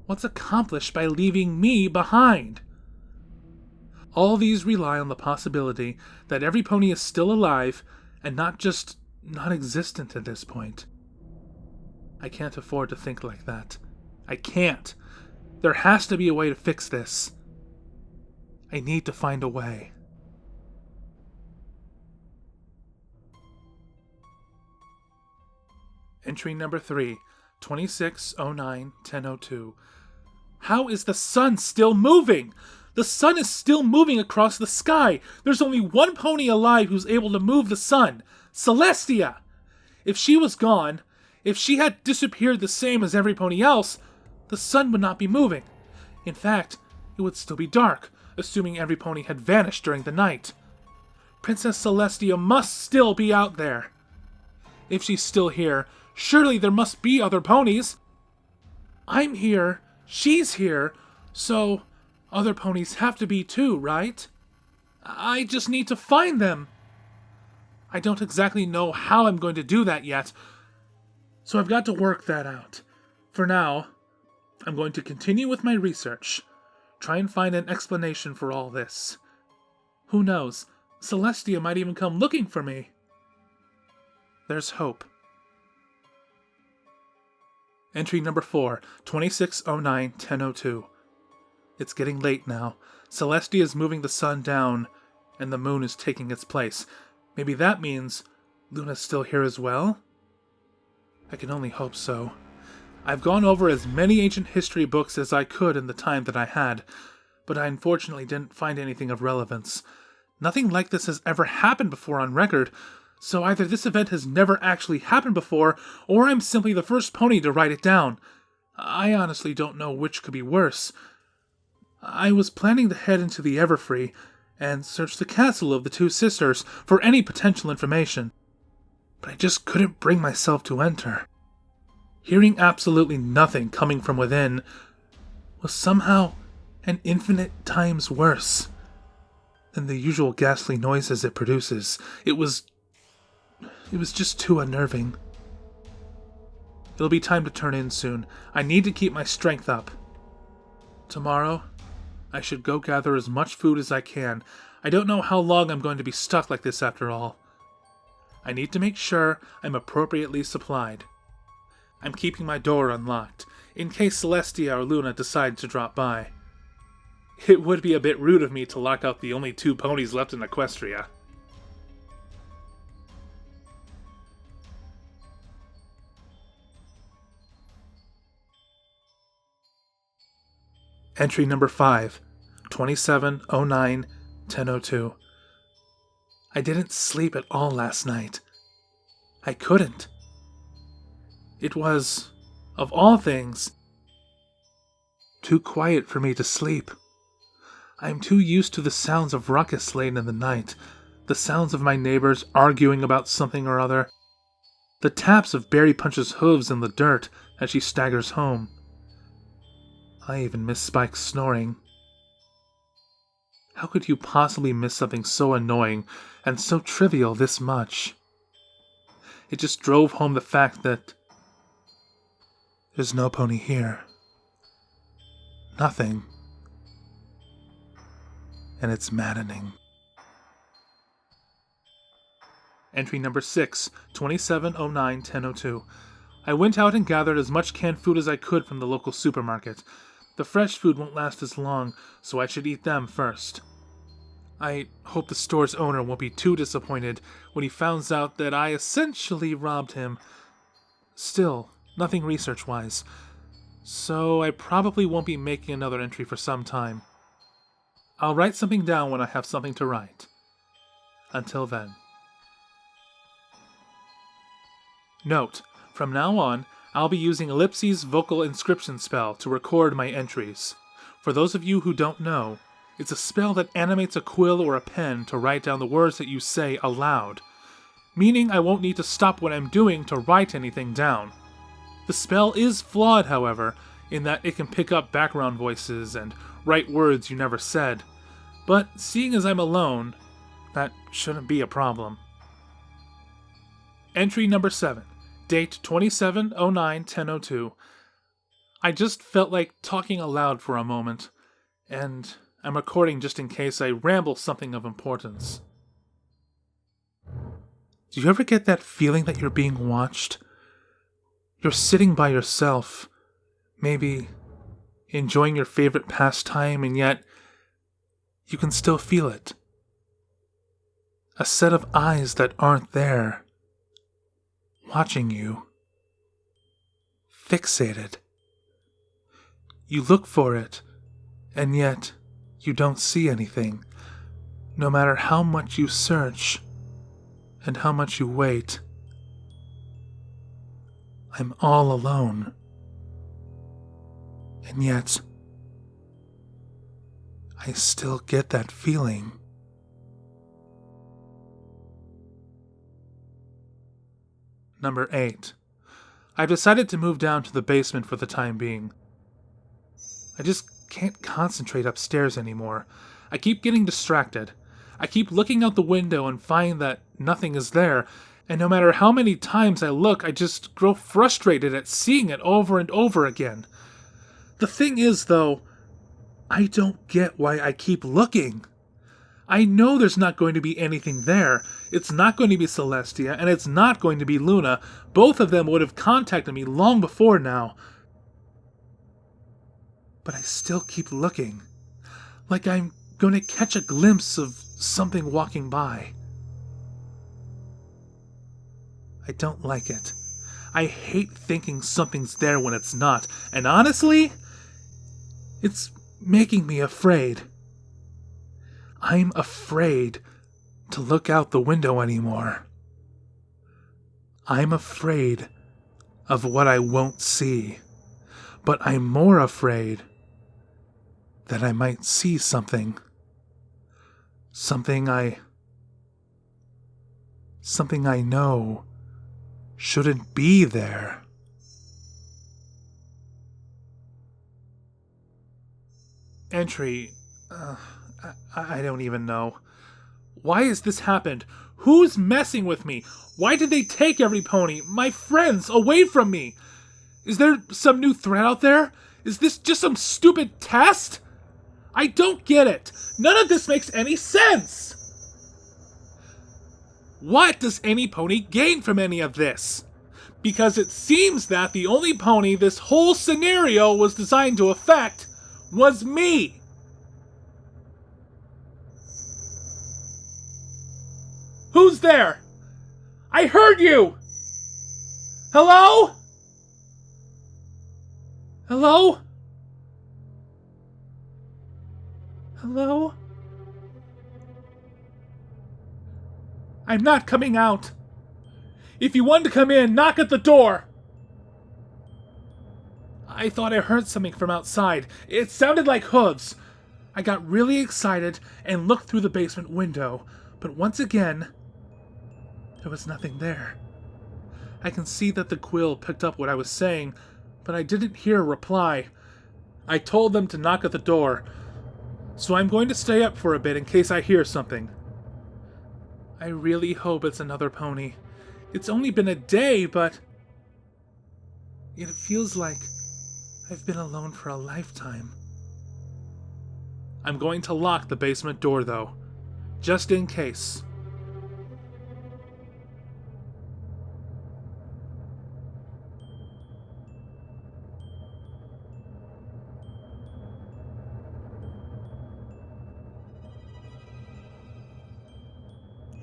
S1: What's accomplished by leaving me behind? All these rely on the possibility that every pony is still alive and not just non-existent at this point. I can't afford to think like that. I can't. There has to be a way to fix this. I need to find a way. Entry number 3, 2609-1002. How is the sun still moving? The sun is still moving across the sky. There's only one pony alive who's able to move the sun. Celestia! If she was gone, if she had disappeared the same as every pony else, the sun would not be moving. In fact, it would still be dark, assuming every pony had vanished during the night. Princess Celestia must still be out there. If she's still here, surely there must be other ponies. I'm here, she's here, so other ponies have to be too, right? I just need to find them. I don't exactly know how I'm going to do that yet, so I've got to work that out. For now, I'm going to continue with my research, try and find an explanation for all this. Who knows, Celestia might even come looking for me. There's hope. Entry number 4, 2609-1002. It's getting late now. Celestia is moving the sun down, and the moon is taking its place. Maybe that means Luna's still here as well? I can only hope so. I've gone over as many ancient history books as I could in the time that I had, but I unfortunately didn't find anything of relevance. Nothing like this has ever happened before on record, so either this event has never actually happened before, or I'm simply the first pony to write it down. I honestly don't know which could be worse. I was planning to head into the Everfree and search the castle of the two sisters for any potential information, but I just couldn't bring myself to enter. Hearing absolutely nothing coming from within was somehow an infinite times worse than the usual ghastly noises it produces. It was just too unnerving. It'll be time to turn in soon. I need to keep my strength up. Tomorrow, I should go gather as much food as I can. I don't know how long I'm going to be stuck like this after all. I need to make sure I'm appropriately supplied. I'm keeping my door unlocked, in case Celestia or Luna decide to drop by. It would be a bit rude of me to lock out the only two ponies left in Equestria. Entry number 5, 2709-1002. I didn't sleep at all last night. I couldn't. It was, of all things, too quiet for me to sleep. I am too used to the sounds of ruckus late in the night, the sounds of my neighbors arguing about something or other, the taps of Berry Punch's hooves in the dirt as she staggers home. I even miss Spike's snoring, How could you possibly miss something so annoying and so trivial this much? It just drove home the fact that there's no pony here. Nothing. And it's maddening. Entry number 6, 2709-1002. I went out and gathered as much canned food as I could from the local supermarket. The fresh food won't last as long, so I should eat them first. I hope the store's owner won't be too disappointed when he finds out that I essentially robbed him. Still, nothing research-wise, so I probably won't be making another entry for some time. I'll write something down when I have something to write. Until then. Note, from now on, I'll be using Ellipses' vocal inscription spell to record my entries. For those of you who don't know, it's a spell that animates a quill or a pen to write down the words that you say aloud, meaning I won't need to stop what I'm doing to write anything down. The spell is flawed, however, in that it can pick up background voices and write words you never said, but seeing as I'm alone, that shouldn't be a problem. Entry number 7, date 2709-1002. I just felt like talking aloud for a moment, and I'm recording just in case I ramble something of importance. Do you ever get that feeling that you're being watched? You're sitting by yourself, maybe enjoying your favorite pastime, and yet you can still feel it. A set of eyes that aren't there, watching you. Fixated. You look for it, and yet you don't see anything, no matter how much you search and how much you wait. I'm all alone. And yet, I still get that feeling. Number 8. I've decided to move down to the basement for the time being. I just can't concentrate upstairs anymore. I keep getting distracted. I keep looking out the window and find that nothing is there, and no matter how many times I look, I just grow frustrated at seeing it over and over again. The thing is, though, I don't get why I keep looking. I know there's not going to be anything there. It's not going to be Celestia, and it's not going to be Luna. Both of them would have contacted me long before now. But I still keep looking, like I'm going to catch a glimpse of something walking by. I don't like it. I hate thinking something's there when it's not, and honestly, it's making me afraid. I'm afraid to look out the window anymore. I'm afraid of what I won't see, but I'm more afraid that I might see something. Something I know shouldn't be there. Entry, I don't even know. Why has this happened? Who's messing with me? Why did they take every pony, my friends, away from me? Is there some new threat out there? Is this just some stupid test? I don't get it. None of this makes any sense. What does any pony gain from any of this? Because it seems that the only pony this whole scenario was designed to affect was me. Who's there? I heard you! Hello? Hello? Hello? I'm not coming out. If you want to come in, knock at the door. I thought I heard something from outside. It sounded like hooves. I got really excited and looked through the basement window, but once again, there was nothing there. I can see that the quill picked up what I was saying, but I didn't hear a reply. I told them to knock at the door,
S5: so I'm going to stay up for a bit in case I hear something. I really hope it's another pony. It's only been a day, but it feels like I've been alone for a lifetime. I'm going to lock the basement door, though, just in case.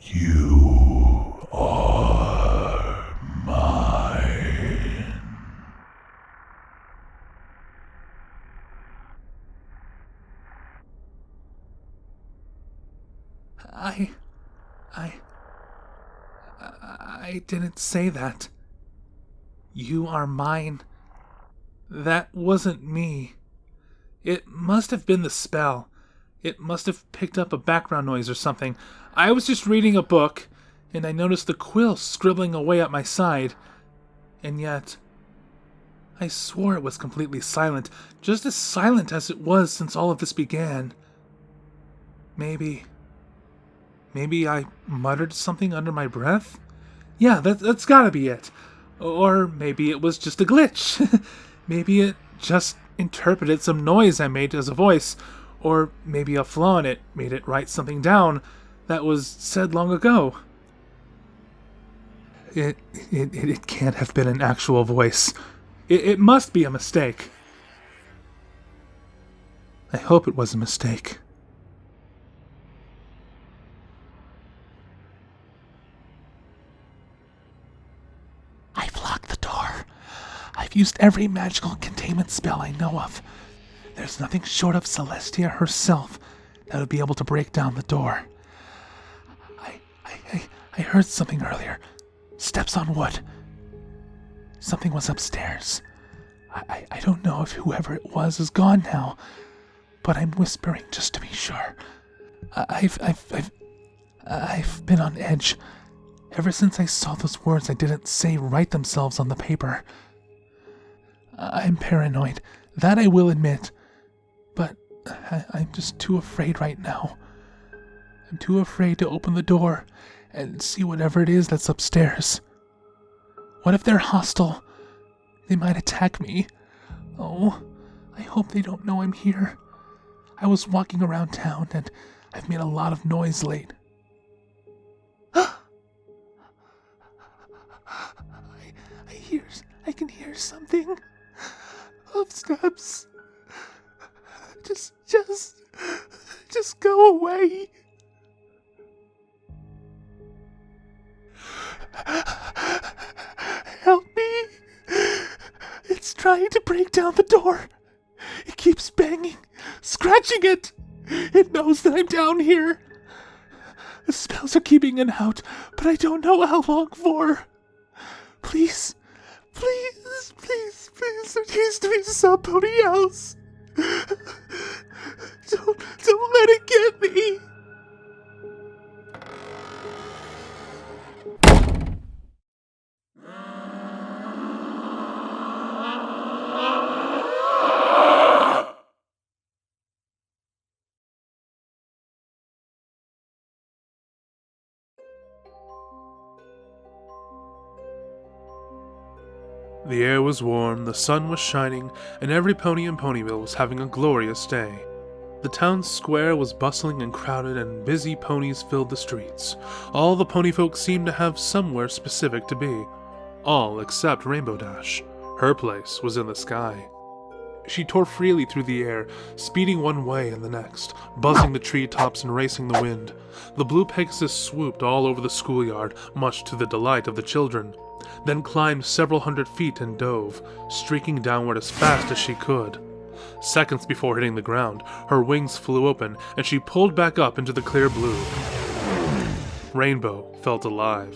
S8: You are mine.
S5: I didn't say that. You are mine. That wasn't me. It must have been the spell. It must have picked up a background noise or something. I was just reading a book, and I noticed the quill scribbling away at my side. And yet, I swore it was completely silent, just as silent as it was since all of this began. Maybe I muttered something under my breath? Yeah, that's gotta be it. Or maybe it was just a glitch. Maybe it just interpreted some noise I made as a voice. Or maybe a flaw in it made it write something down that was said long ago. It can't have been an actual voice. It must be a mistake. I hope it was a mistake. I've locked the door. I've used every magical containment spell I know of. There's nothing short of Celestia herself that would be able to break down the door. I heard something earlier. Steps on wood. Something was upstairs. I don't know if whoever it was is gone now, but I'm whispering just to be sure. I've been on edge ever since I saw those words I didn't say write themselves on the paper. I'm paranoid, that I will admit, but I'm just too afraid right now. I'm too afraid to open the door and see whatever it is that's upstairs. What if they're hostile? They might attack me. Oh, I hope they don't know I'm here. I was walking around town and I've made a lot of noise late. I can hear something. Footsteps. Just go away. Help me. It's trying to break down the door. It keeps banging, scratching it. It knows that I'm down here. The spells are keeping it out, but I don't know how long for. Please, there needs to be somebody else. Don't let it get me. The air was warm, the sun was shining, and every pony in Ponyville was having a glorious day. The town square was bustling and crowded, and busy ponies filled the streets. All the pony folk seemed to have somewhere specific to be. All except Rainbow Dash. Her place was in the sky. She tore freely through the air, speeding one way and the next, buzzing the treetops and racing the wind. The blue Pegasus swooped all over the schoolyard, much to the delight of the children, then climbed several hundred feet and dove, streaking downward as fast as she could. Seconds before hitting the ground, her wings flew open, and she pulled back up into the clear blue. Rainbow felt alive.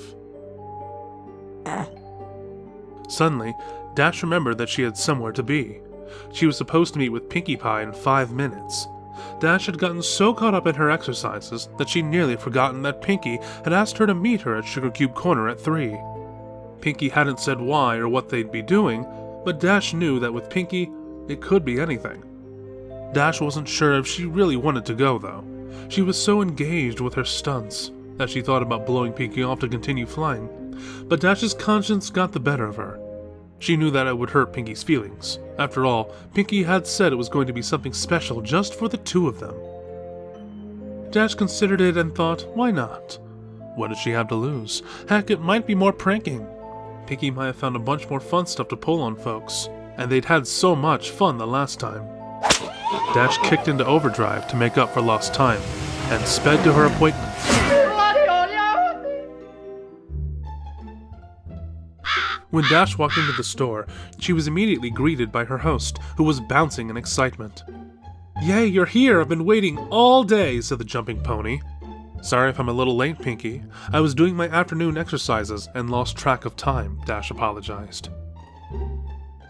S5: Suddenly, Dash remembered that she had somewhere to be. She was supposed to meet with Pinkie Pie in 5 minutes. Dash had gotten so caught up in her exercises that she'd nearly forgotten that Pinkie had asked her to meet her at Sugar Cube Corner at 3. Pinkie hadn't said why or what they'd be doing, but Dash knew that with Pinkie, it could be anything.
S6: Dash wasn't sure if she really wanted to go, though. She was so engaged with her stunts that she thought about blowing Pinky off to continue flying, but Dash's conscience got the better of her. She knew that it would hurt Pinky's feelings. After all, Pinky had said it was going to be something special just for the two of them. Dash considered it and thought, why not? What did she have to lose? Heck, it might be more pranking. Pinky might have found a bunch more fun stuff to pull on folks, and they'd had so much fun the last time. Dash kicked into overdrive to make up for lost time, and sped to her appointment. When Dash walked into the store, she was immediately greeted by her host, who was bouncing in excitement. "Yay, you're here! I've been waiting all day," said the jumping pony. "Sorry if I'm a little late, Pinky. I was doing my afternoon exercises and lost track of time," Dash apologized.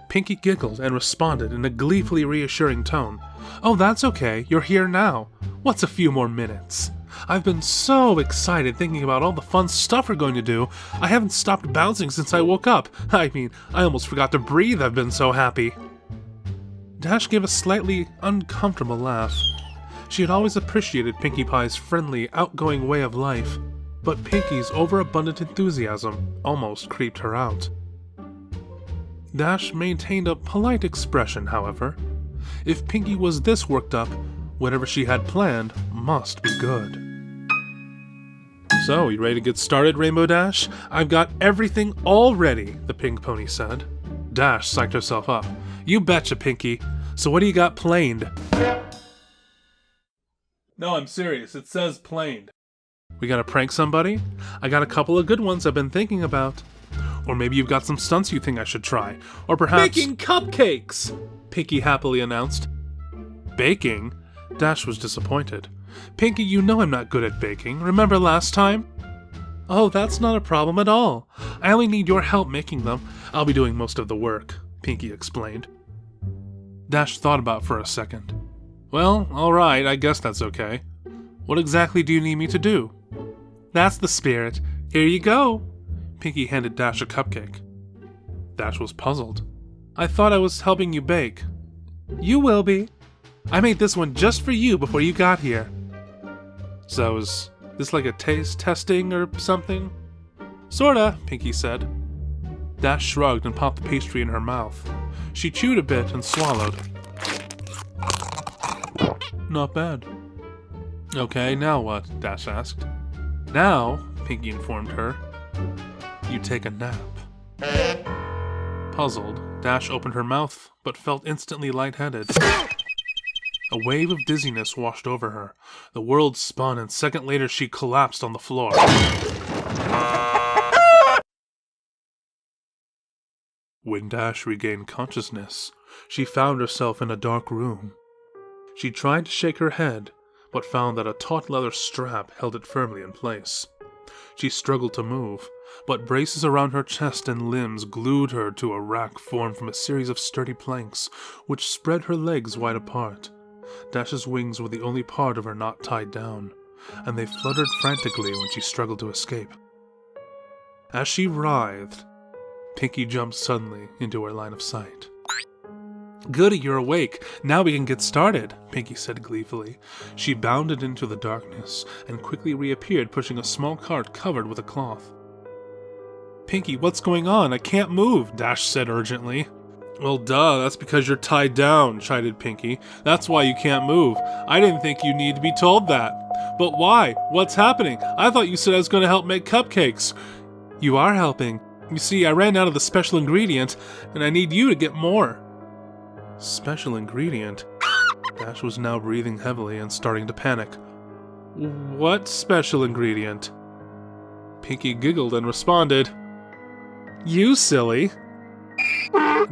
S6: Pinky giggled and responded in a gleefully reassuring tone. "Oh, that's okay. You're here now. What's a few more minutes? I've been so excited thinking about all the fun stuff we're going to do. I haven't stopped bouncing since I woke up. I mean, I almost forgot to breathe. I've been so happy." Dash gave a slightly uncomfortable laugh. She had always appreciated Pinkie Pie's friendly, outgoing way of life, but Pinky's overabundant enthusiasm almost creeped her out. Dash maintained a polite expression, however. If Pinky was this worked up, whatever she had planned must be good. "So, you ready to get started, Rainbow Dash? I've got everything all ready," the pink pony said. Dash psyched herself up. "You betcha, Pinky. So what do you got planed?" "No, I'm serious. It says planed." "We gotta prank somebody? I got a couple of good ones I've been thinking about. Or maybe you've got some stunts you think I should try. Or perhaps— Baking cupcakes!" Pinky happily announced. "Baking?" Dash was disappointed. "Pinky, you know I'm not good at baking. Remember last time?" "Oh, that's not a problem at all. I only need your help making them. I'll be doing most of the work," Pinky explained. Dash thought about it for a second. "Well, alright, I guess that's okay. What exactly do you need me to do?" "That's the spirit. Here you go." Pinky handed Dash a cupcake. Dash was puzzled. "I thought I was helping you bake." "You will be. I made this one just for you before you got here." "So is this like a taste testing or something?" "Sorta," Pinky said. Dash shrugged and popped the pastry in her mouth. She chewed a bit and swallowed. "Not bad." "Okay, now what?" Dash asked. "Now," Pinky informed her, "you take a nap." Puzzled, Dash opened her mouth, but felt instantly lightheaded. A wave of dizziness washed over her. The world spun, and a second later she collapsed on the floor. When Dash regained consciousness, she found herself in a dark room. She tried to shake her head, but found that a taut leather strap held it firmly in place. She struggled to move, but braces around her chest and limbs glued her to a rack formed from a series of sturdy planks, which spread her legs wide apart. Dash's wings were the only part of her not tied down, and they fluttered frantically when she struggled to escape. As she writhed, Pinky jumped suddenly into her line of sight. "Goody, you're awake. Now we can get started," Pinky said gleefully. She bounded into the darkness and quickly reappeared pushing a small cart covered with a cloth. "Pinky, what's going on? I can't move," Dash said urgently. "Well, duh, that's because you're tied down," chided Pinky. "That's why you can't move. I didn't think you need to be told that." "But why? What's happening? I thought you said I was going to help make cupcakes." "You are helping. You see, I ran out of the special ingredient, and I need you to get more." Special ingredient? Dash was now breathing heavily and starting to panic. "What special ingredient?" Pinky giggled and responded, "You silly."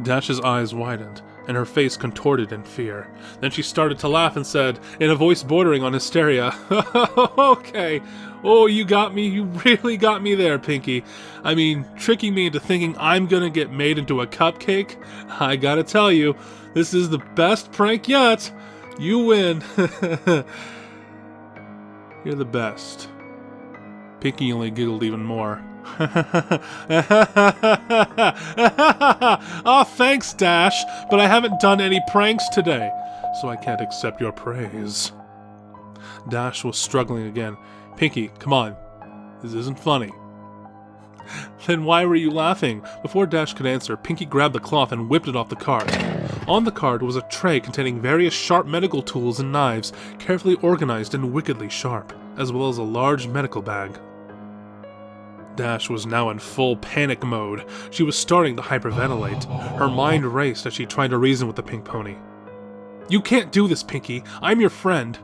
S6: Dash's eyes widened, and her face contorted in fear. Then she started to laugh and said, in a voice bordering on hysteria, "Okay. Oh, you got me. You really got me there, Pinky. I mean, tricking me into thinking I'm gonna get made into a cupcake? I gotta tell you, this is the best prank yet. You win." "You're the best." Pinky only giggled even more. Aw, thanks, Dash, but I haven't done any pranks today, so I can't accept your praise. Dash was struggling again. Pinky, come on. This isn't funny. Then why were you laughing? Before Dash could answer, Pinky grabbed the cloth and whipped it off the cart. On the cart was a tray containing various sharp medical tools and knives, carefully organized and wickedly sharp, as well as a large medical bag. Dash was now in full panic mode. She was starting to hyperventilate. Her mind raced as she tried to reason with the pink pony. You can't do this, Pinky. I'm your friend.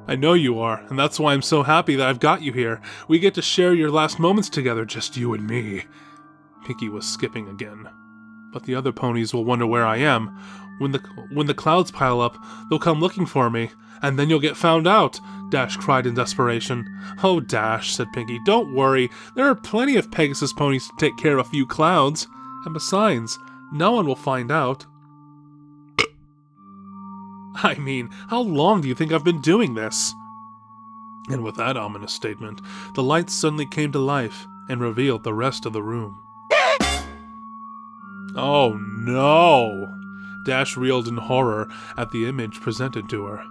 S6: I know you are, and that's why I'm so happy that I've got you here. We get to share your last moments together, just you and me. Pinky was skipping again. But the other ponies will wonder where I am. When the clouds pile up, they'll come looking for me, and then you'll get found out, Dash cried in desperation. Oh, Dash, said Pinky, don't worry. There are plenty of Pegasus ponies to take care of a few clouds. And besides, no one will find out. I mean, how long do you think I've been doing this? And with that ominous statement, the lights suddenly came to life and revealed the rest of the room. Oh no! Dash reeled in horror at the image presented to her.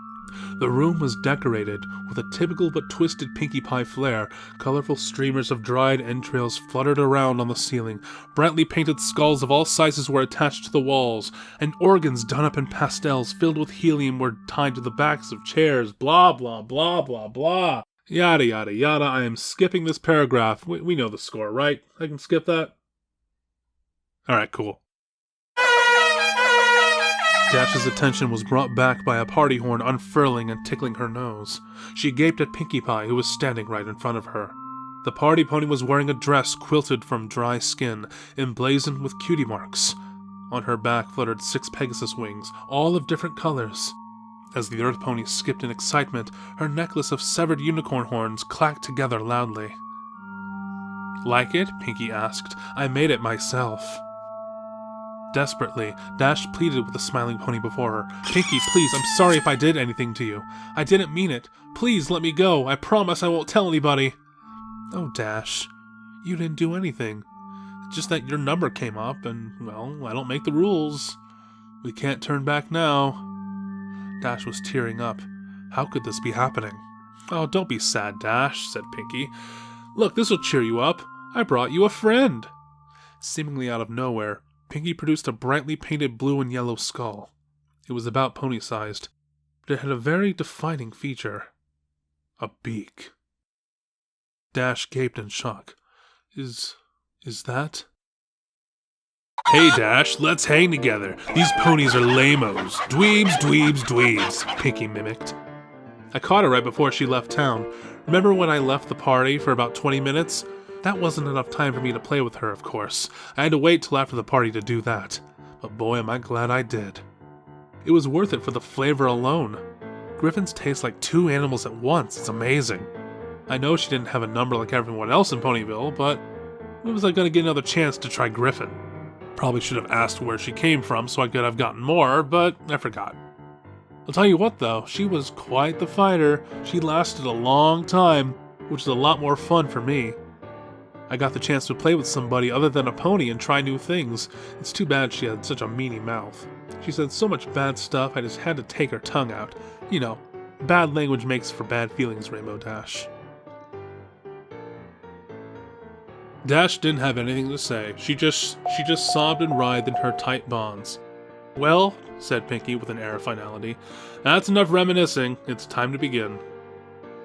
S6: The room was decorated with a typical but twisted Pinkie Pie flair. Colorful streamers of dried entrails fluttered around on the ceiling. Brightly painted skulls of all sizes were attached to the walls, and organs done up in pastels filled with helium were tied to the backs of chairs. Blah, blah, blah, blah, blah. Yada, yada, yada. I am skipping this paragraph. We know the score, right? I can skip that? Alright, cool. Dash's attention was brought back by a party horn unfurling and tickling her nose. She gaped at Pinkie Pie, who was standing right in front of her. The party pony was wearing a dress quilted from dry skin, emblazoned with cutie marks. On her back fluttered 6 Pegasus wings, all of different colors. As the Earth Pony skipped in excitement, her necklace of severed unicorn horns clacked together loudly. Like it? Pinkie asked. I made it myself. Desperately, Dash pleaded with the smiling pony before her. Pinkie, please, I'm sorry if I did anything to you. I didn't mean it. Please let me go. I promise I won't tell anybody. Oh, Dash, you didn't do anything. It's just that your number came up, and, well, I don't make the rules. We can't turn back now. Dash was tearing up. How could this be happening? Oh, don't be sad, Dash, said Pinkie. Look, this'll cheer you up. I brought you a friend. Seemingly out of nowhere, Pinkie produced a brightly painted blue and yellow skull. It was about pony-sized, but it had a very defining feature. A beak. Dash gaped in shock. Is that? Hey, Dash, let's hang together. These ponies are lame-os. Dweebs, dweebs, dweebs, Pinkie mimicked. I caught her right before she left town. Remember when I left the party for about 20 minutes? That wasn't enough time for me to play with her, of course. I had to wait till after the party to do that. But boy, am I glad I did. It was worth it for the flavor alone. Griffins taste like 2 animals at once. It's amazing. I know she didn't have a number like everyone else in Ponyville, but when was I going to get another chance to try Griffin? Probably should have asked where she came from so I could have gotten more, but I forgot. I'll tell you what though, she was quite the fighter. She lasted a long time, which is a lot more fun for me. I got the chance to play with somebody other than a pony and try new things. It's too bad she had such a meanie mouth. She said so much bad stuff I just had to take her tongue out. You know, bad language makes for bad feelings, Rainbow Dash. Dash didn't have anything to say. She just sobbed and writhed in her tight bonds. Well, said Pinkie with an air of finality, that's enough reminiscing. It's time to begin.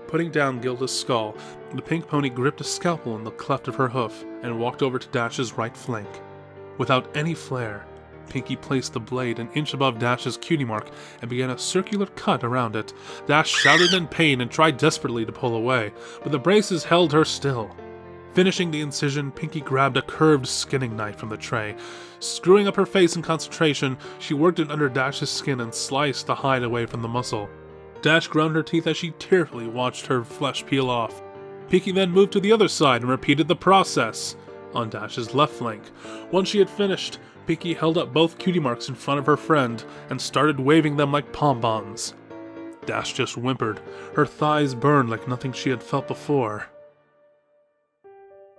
S6: Putting down Gilda's skull, the pink pony gripped a scalpel in the cleft of her hoof and walked over to Dash's right flank. Without any flair, Pinkie placed the blade an inch above Dash's cutie mark and began a circular cut around it. Dash shouted in pain and tried desperately to pull away, but the braces held her still. Finishing the incision, Pinkie grabbed a curved skinning knife from the tray. Screwing up her face in concentration, she worked it under Dash's skin and sliced the hide away from the muscle. Dash ground her teeth as she tearfully watched her flesh peel off. Pinkie then moved to the other side and repeated the process on Dash's left flank. Once she had finished, Pinkie held up both cutie marks in front of her friend and started waving them like pom-poms. Dash just whimpered. Her thighs burned like nothing she had felt before.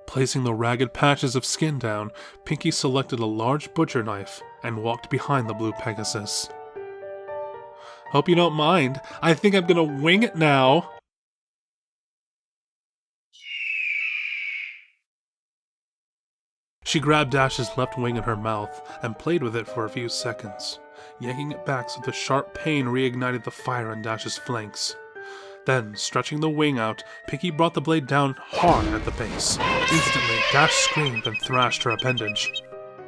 S6: Placing the ragged patches of skin down, Pinky selected a large butcher knife and walked behind the blue Pegasus. Hope you don't mind. I think I'm gonna wing it now. She grabbed Dash's left wing in her mouth and played with it for a few seconds, yanking it back so the sharp pain reignited the fire on Dash's flanks. Then, stretching the wing out, Pinky brought the blade down hard at the base. Instantly, Dash screamed and thrashed her appendage.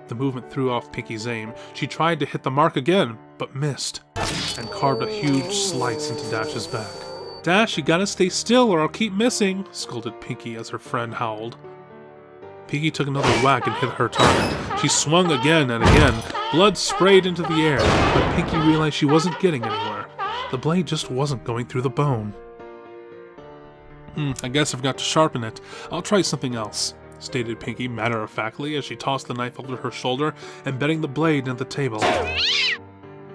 S6: The movement threw off Pinky's aim. She tried to hit the mark again, but missed, and carved a huge slice into Dash's back. "Dash, you gotta stay still or I'll keep missing," scolded Pinky as her friend howled. Pinky took another whack and hit her target. She swung again and again. Blood sprayed into the air, but Pinky realized she wasn't getting anywhere. The blade just wasn't going through the bone. I guess I forgot to sharpen it. I'll try something else, stated Pinky matter-of-factly as she tossed the knife over her shoulder, embedding the blade into the table.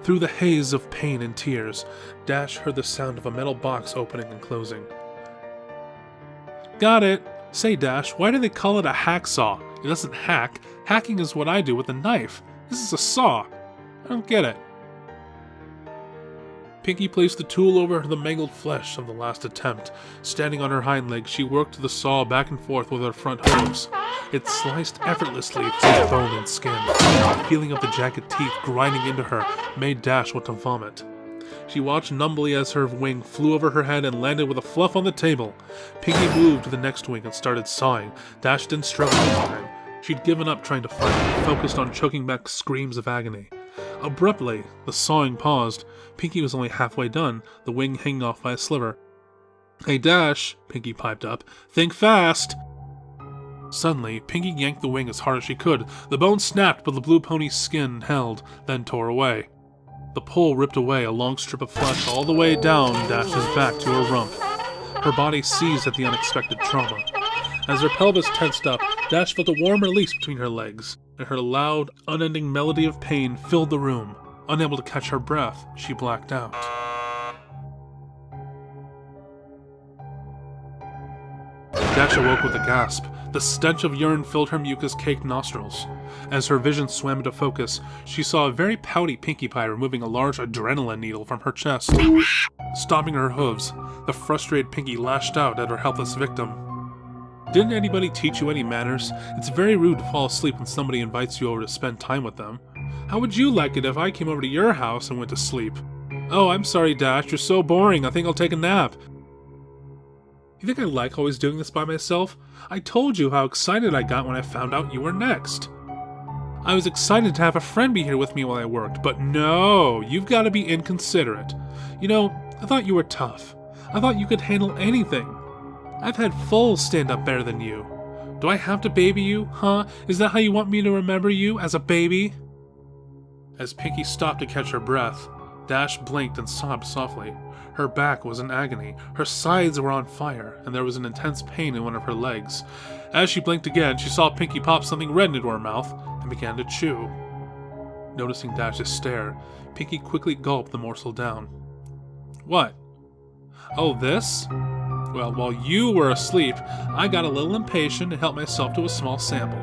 S6: Through the haze of pain and tears, Dash heard the sound of a metal box opening and closing. Got it! Say, Dash, why do they call it a hacksaw? It doesn't hack. Hacking is what I do with a knife. This is a saw. I don't get it. Pinky placed the tool over the mangled flesh of the last attempt. Standing on her hind legs, she worked the saw back and forth with her front hooves. It sliced effortlessly through bone and skin. The feeling of the jagged teeth grinding into her made Dash want to vomit. She watched numbly as her wing flew over her head and landed with a fluff on the table. Pinky moved to the next wing and started sawing. Dash didn't struggle this time. She'd given up trying to fight, focused on choking back screams of agony. Abruptly, the sawing paused. Pinky was only halfway done, the wing hanging off by a sliver. "Hey, Dash," Pinky piped up. "Think fast!" Suddenly, Pinky yanked the wing as hard as she could. The bone snapped, but the blue pony's skin held, then tore away. The pull ripped away a long strip of flesh all the way down Dash's back to her rump. Her body seized at the unexpected trauma. As her pelvis tensed up, Dash felt a warm release between her legs, and her loud, unending melody of pain filled the room. Unable to catch her breath, she blacked out. Dash awoke with a gasp. The stench of urine filled her mucus-caked nostrils. As her vision swam into focus, she saw a very pouty Pinkie Pie removing a large adrenaline needle from her chest. Stomping her hooves, the frustrated Pinkie lashed out at her helpless victim. "Didn't anybody teach you any manners? It's very rude to fall asleep when somebody invites you over to spend time with them. How would you like it if I came over to your house and went to sleep? Oh, I'm sorry, Dash, you're so boring, I think I'll take a nap." You think I like always doing this by myself? I told you how excited I got when I found out you were next. I was excited to have a friend be here with me while I worked, but no, you've got to be inconsiderate. You know, I thought you were tough. I thought you could handle anything. I've had foals stand up better than you. Do I have to baby you, huh? Is that how you want me to remember you, as a baby? As Pinkie stopped to catch her breath, Dash blinked and sobbed softly. Her back was in agony, her sides were on fire, and there was an intense pain in one of her legs. As she blinked again, she saw Pinkie pop something red into her mouth and began to chew. Noticing Dash's stare, Pinkie quickly gulped the morsel down. What? Oh, this? Well, while you were asleep, I got a little impatient and helped myself to a small sample.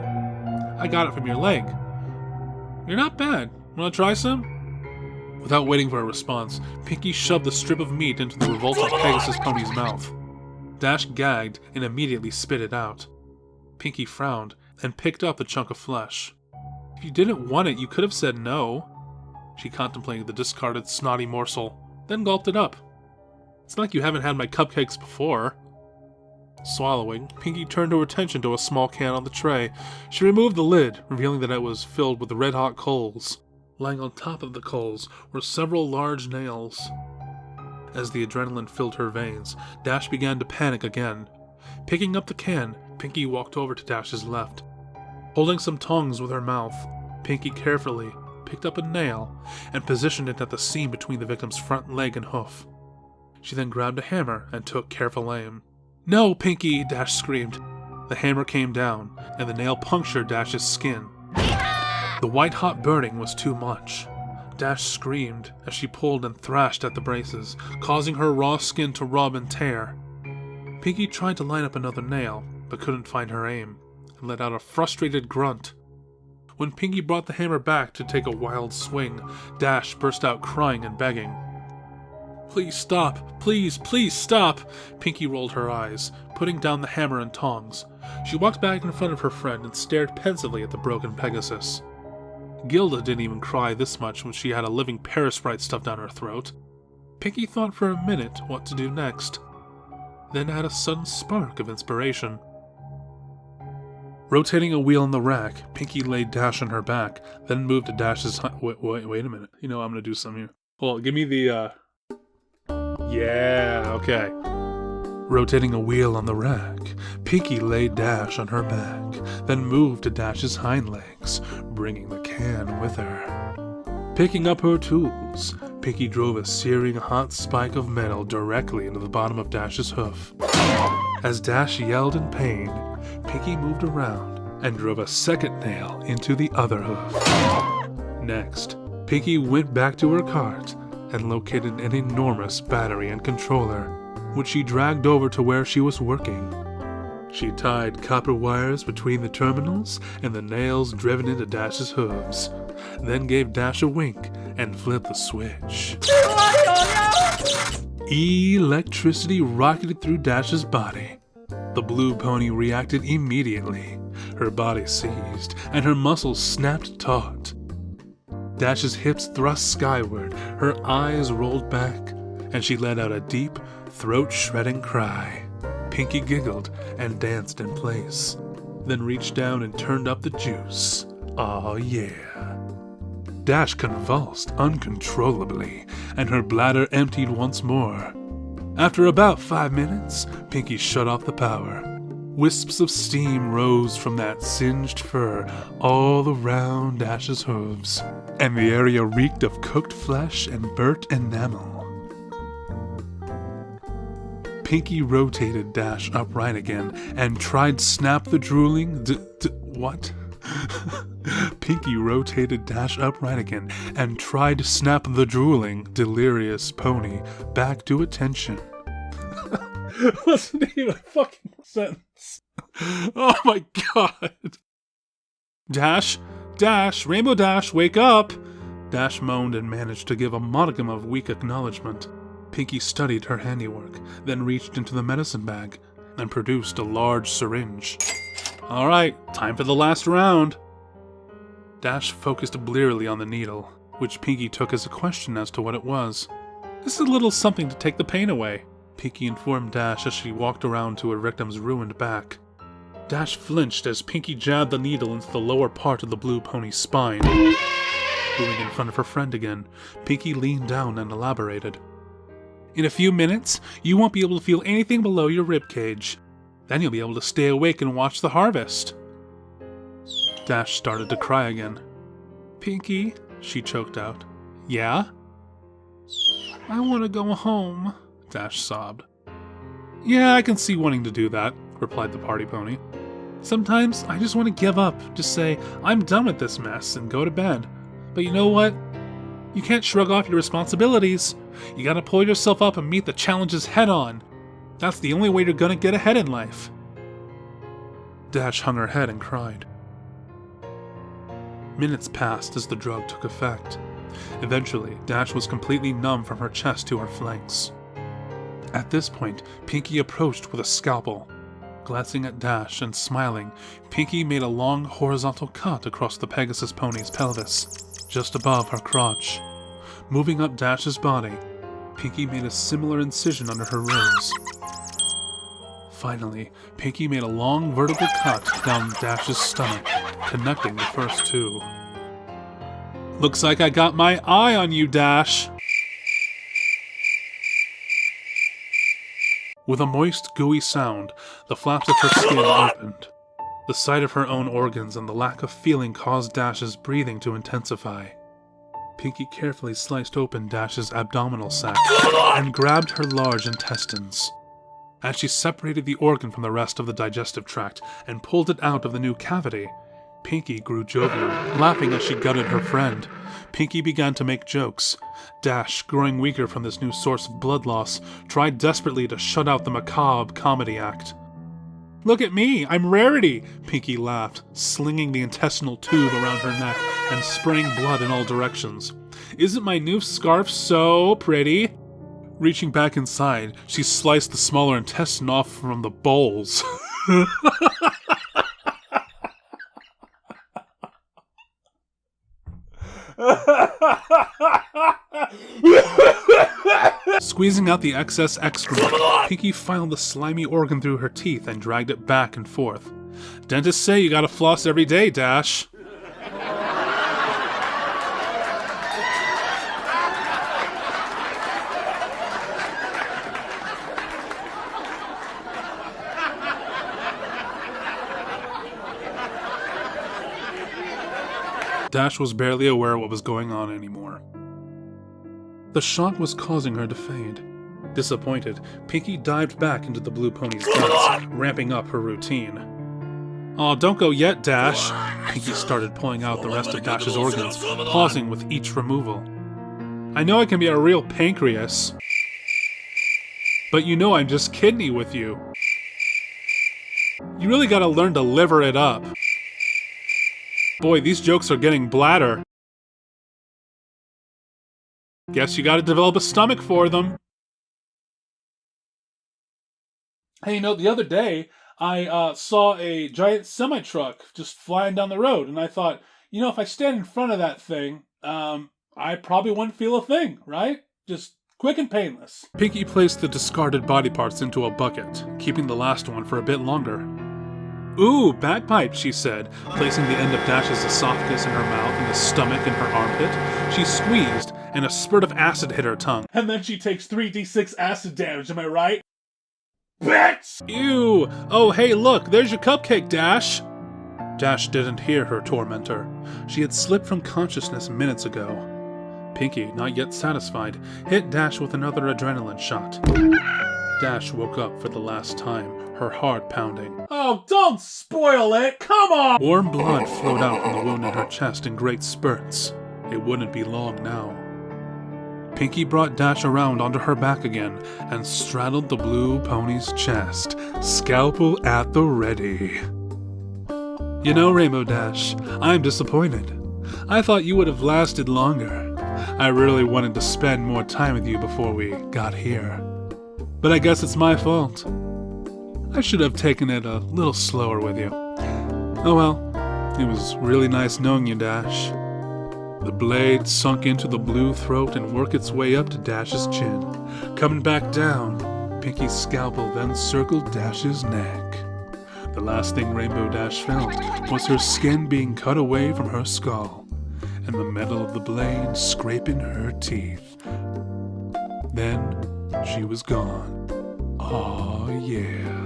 S6: I got it from your leg. You're not bad. Wanna try some? Without waiting for a response, Pinkie shoved the strip of meat into the revolting Pegasus pony's mouth. Dash gagged and immediately spit it out. Pinkie frowned and picked up the chunk of flesh. If you didn't want it, you could have said no. She contemplated the discarded snotty morsel, then gulped it up. It's not like you haven't had my cupcakes before. Swallowing, Pinkie turned her attention to a small can on the tray. She removed the lid, revealing that it was filled with red-hot coals. Lying on top of the coals were several large nails. As the adrenaline filled her veins, Dash began to panic again. Picking up the can, Pinkie walked over to Dash's left. Holding some tongs with her mouth, Pinkie carefully picked up a nail and positioned it at the seam between the victim's front leg and hoof. She then grabbed a hammer and took careful aim. "No, Pinkie!" Dash screamed. The hammer came down, and the nail punctured Dash's skin. The white-hot burning was too much. Dash screamed as she pulled and thrashed at the braces, causing her raw skin to rub and tear. Pinkie tried to line up another nail, but couldn't find her aim. and let out a frustrated grunt. When Pinky brought the hammer back to take a wild swing, Dash burst out crying and begging. "Please stop! Please, please stop!" Pinky rolled her eyes, putting down the hammer and tongs. She walked back in front of her friend and stared pensively at the broken Pegasus. Gilda didn't even cry this much when she had a living Paris sprite stuffed down her throat. Pinky thought for a minute what to do next, then had a sudden spark of inspiration. Rotating a wheel in the rack, Pinky laid Dash on her back, then moved to Dash's wait a minute. You know, I'm gonna do something here. Hold on, give me the, Yeah, okay. Rotating a wheel on the rack, Pinky laid Dash on her back, then moved to Dash's hind legs, bringing the can with her. Picking up her tools, Pinky drove a searing hot spike of metal directly into the bottom of Dash's hoof. As Dash yelled in pain, Pinky moved around and drove a second nail into the other hoof. Next, Pinky went back to her cart and located an enormous battery and controller, which she dragged over to where she was working. She tied copper wires between the terminals and the nails driven into Dash's hooves, then gave Dash a wink and flipped the switch. Electricity rocketed through Dash's body. The blue pony reacted immediately. Her body seized, and her muscles snapped taut. Dash's hips thrust skyward, her eyes rolled back, and she let out a deep, throat-shredding cry. Pinky giggled and danced in place, then reached down and turned up the juice. Aw, yeah. Dash convulsed uncontrollably, and her bladder emptied once more. After about 5 minutes, Pinky shut off the power. Wisps of steam rose from that singed fur all around Dash's hooves, and the area reeked of cooked flesh and burnt enamel. Pinky rotated Dash upright again and tried to snap the drooling what? Pinky rotated Dash upright again and tried to snap the drooling, delirious pony back to attention. Wasn't even a fucking sentence. Oh my god. Dash, Dash, Rainbow Dash, wake up! Dash moaned and managed to give a modicum of weak acknowledgement. Pinky studied her handiwork, then reached into the medicine bag and produced a large syringe. Alright, time for the last round. Dash focused blearily on the needle, which Pinky took as a question as to what it was. This is a little something to take the pain away, Pinky informed Dash as she walked around to her victim's ruined back. Dash flinched as Pinky jabbed the needle into the lower part of the blue pony's spine. Moving in front of her friend again, Pinky leaned down and elaborated. In a few minutes, you won't be able to feel anything below your ribcage. Then you'll be able to stay awake and watch the harvest. Dash started to cry again. Pinky, she choked out. Yeah? I want to go home, Dash sobbed. Yeah, I can see wanting to do that, replied the party pony. Sometimes I just want to give up, just say, I'm done with this mess, and go to bed. But you know what? You can't shrug off your responsibilities. You gotta pull yourself up and meet the challenges head on. That's the only way you're gonna get ahead in life. Dash hung her head and cried. Minutes passed as the drug took effect. Eventually, Dash was completely numb from her chest to her flanks. At this point, Pinky approached with a scalpel. Glancing at Dash and smiling, Pinky made a long horizontal cut across the Pegasus pony's pelvis, just above her crotch. Moving up Dash's body, Pinky made a similar incision under her ribs. Finally, Pinky made a long vertical cut down Dash's stomach, connecting the first two. Looks like I got my eye on you, Dash! With a moist, gooey sound, the flaps of her skin opened. The sight of her own organs and the lack of feeling caused Dash's breathing to intensify. Pinky carefully sliced open Dash's abdominal sac and grabbed her large intestines. As she separated the organ from the rest of the digestive tract and pulled it out of the new cavity, Pinky grew jovial, laughing as she gutted her friend. Pinky began to make jokes. Dash, growing weaker from this new source of blood loss, tried desperately to shut out the macabre comedy act.
S5: Look at me, I'm Rarity, Pinky laughed, slinging the intestinal tube around her neck and spraying blood in all directions. Isn't my new scarf so pretty? Reaching back inside, she sliced the smaller intestine off from the bowls. Squeezing out the excess excrement, Pinky filed the slimy organ through her teeth and dragged it back and forth. Dentists say you gotta floss every day, Dash. Dash was barely aware what was going on anymore. The shock was causing her to fade. Disappointed, Pinky dived back into the blue pony's guts, ramping up her routine. "Aw, don't go yet, Dash." Pinky started pulling out the rest of Dash's organs, pausing with each removal. "I know I can be a real pancreas, but you know I'm just kidney with you. You really gotta learn to liver it up. Boy, these jokes are getting bladder. Guess you gotta develop a stomach for them." Hey, you know, the other day, I saw a giant semi-truck just flying down the road, and I thought, you know, if I stand in front of that thing, I probably wouldn't feel a thing, right? Just quick and painless. Pinky placed the discarded body parts into a bucket, keeping the last one for a bit longer. "Ooh, bagpipe," she said, placing the end of Dash's esophagus in her mouth and the stomach in her armpit. She squeezed, and a spurt of acid hit her tongue. "And then she takes 3d6 acid damage, am I right? Bitch!" "Ew! Oh, hey, look, there's your cupcake, Dash!" Dash didn't hear her tormentor. She had slipped from consciousness minutes ago. Pinky, not yet satisfied, hit Dash with another adrenaline shot. Dash woke up for the last time, her heart pounding. "Oh, don't spoil it! Come on!" Warm blood flowed out from the wound in her chest in great spurts. It wouldn't be long now. Pinky brought Dash around onto her back again and straddled the blue pony's chest, scalpel at the ready. "You know, Rainbow Dash, I'm disappointed. I thought you would have lasted longer. I really wanted to spend more time with you before we got here. But I guess it's my fault. I should have taken it a little slower with you. Oh well, it was really nice knowing you, Dash." The blade sunk into the blue throat and worked its way up to Dash's chin. Coming back down, Pinky's scalpel then circled Dash's neck. The last thing Rainbow Dash felt was her skin being cut away from her skull, and the metal of the blade scraping her teeth. Then she was gone. Aw, yeah.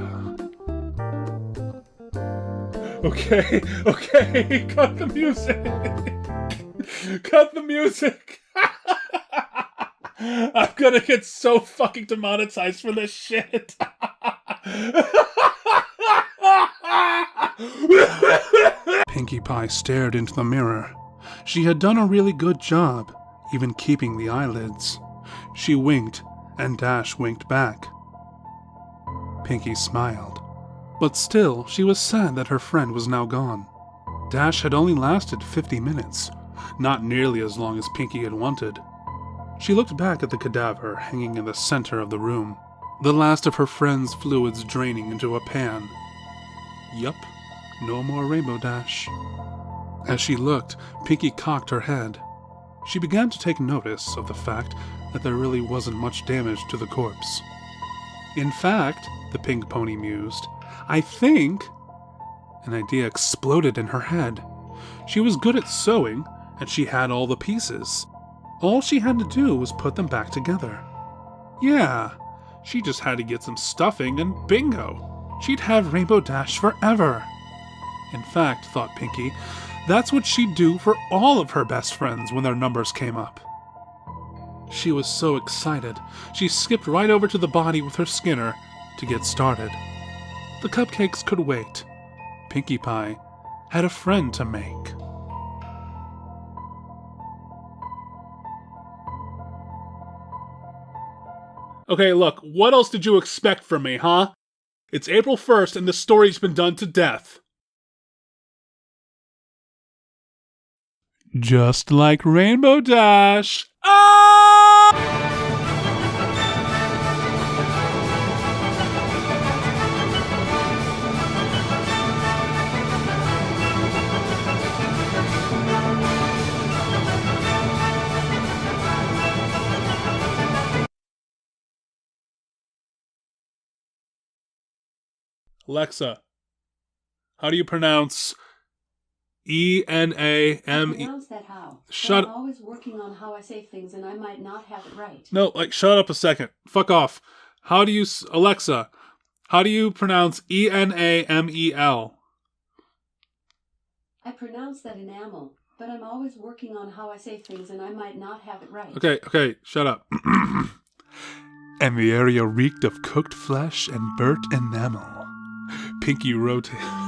S5: Okay, cut the music. Cut the music. I'm gonna get so fucking demonetized for this shit. Pinkie Pie stared into the mirror. She had done a really good job, even keeping the eyelids. She winked, and Dash winked back. Pinkie smiled. But still, she was sad that her friend was now gone. Dash had only lasted 50 minutes, not nearly as long as Pinkie had wanted. She looked back at the cadaver hanging in the center of the room, the last of her friend's fluids draining into a pan. Yup, no more Rainbow Dash. As she looked, Pinkie cocked her head. She began to take notice of the fact that there really wasn't much damage to the corpse. In fact, the pink pony mused, I think... An idea exploded in her head. She was good at sewing, and she had all the pieces. All she had to do was put them back together. Yeah, she just had to get some stuffing and bingo! She'd have Rainbow Dash forever! In fact, thought Pinkie, that's what she'd do for all of her best friends when their numbers came up. She was so excited, she skipped right over to the body with her Skinner to get started. The cupcakes could wait. Pinkie Pie had a friend to make. Okay, look, what else did you expect from me, huh? It's April 1st and the story's been done to death. Just like Rainbow Dash. Ah! Alexa, how do you pronounce E-N-A-M-E?
S10: Pronounce that how?
S5: Shut
S10: I'm always working on how I say things and I might not have it right.
S5: No, like, shut up a second. Fuck off. How do you... Alexa, how do you pronounce E-N-A-M-E-L?
S10: I pronounce that enamel, but I'm always working on how I say things and I might not have it right.
S5: Okay, shut up. And the area reeked of cooked flesh and burnt enamel. Pinky rotated.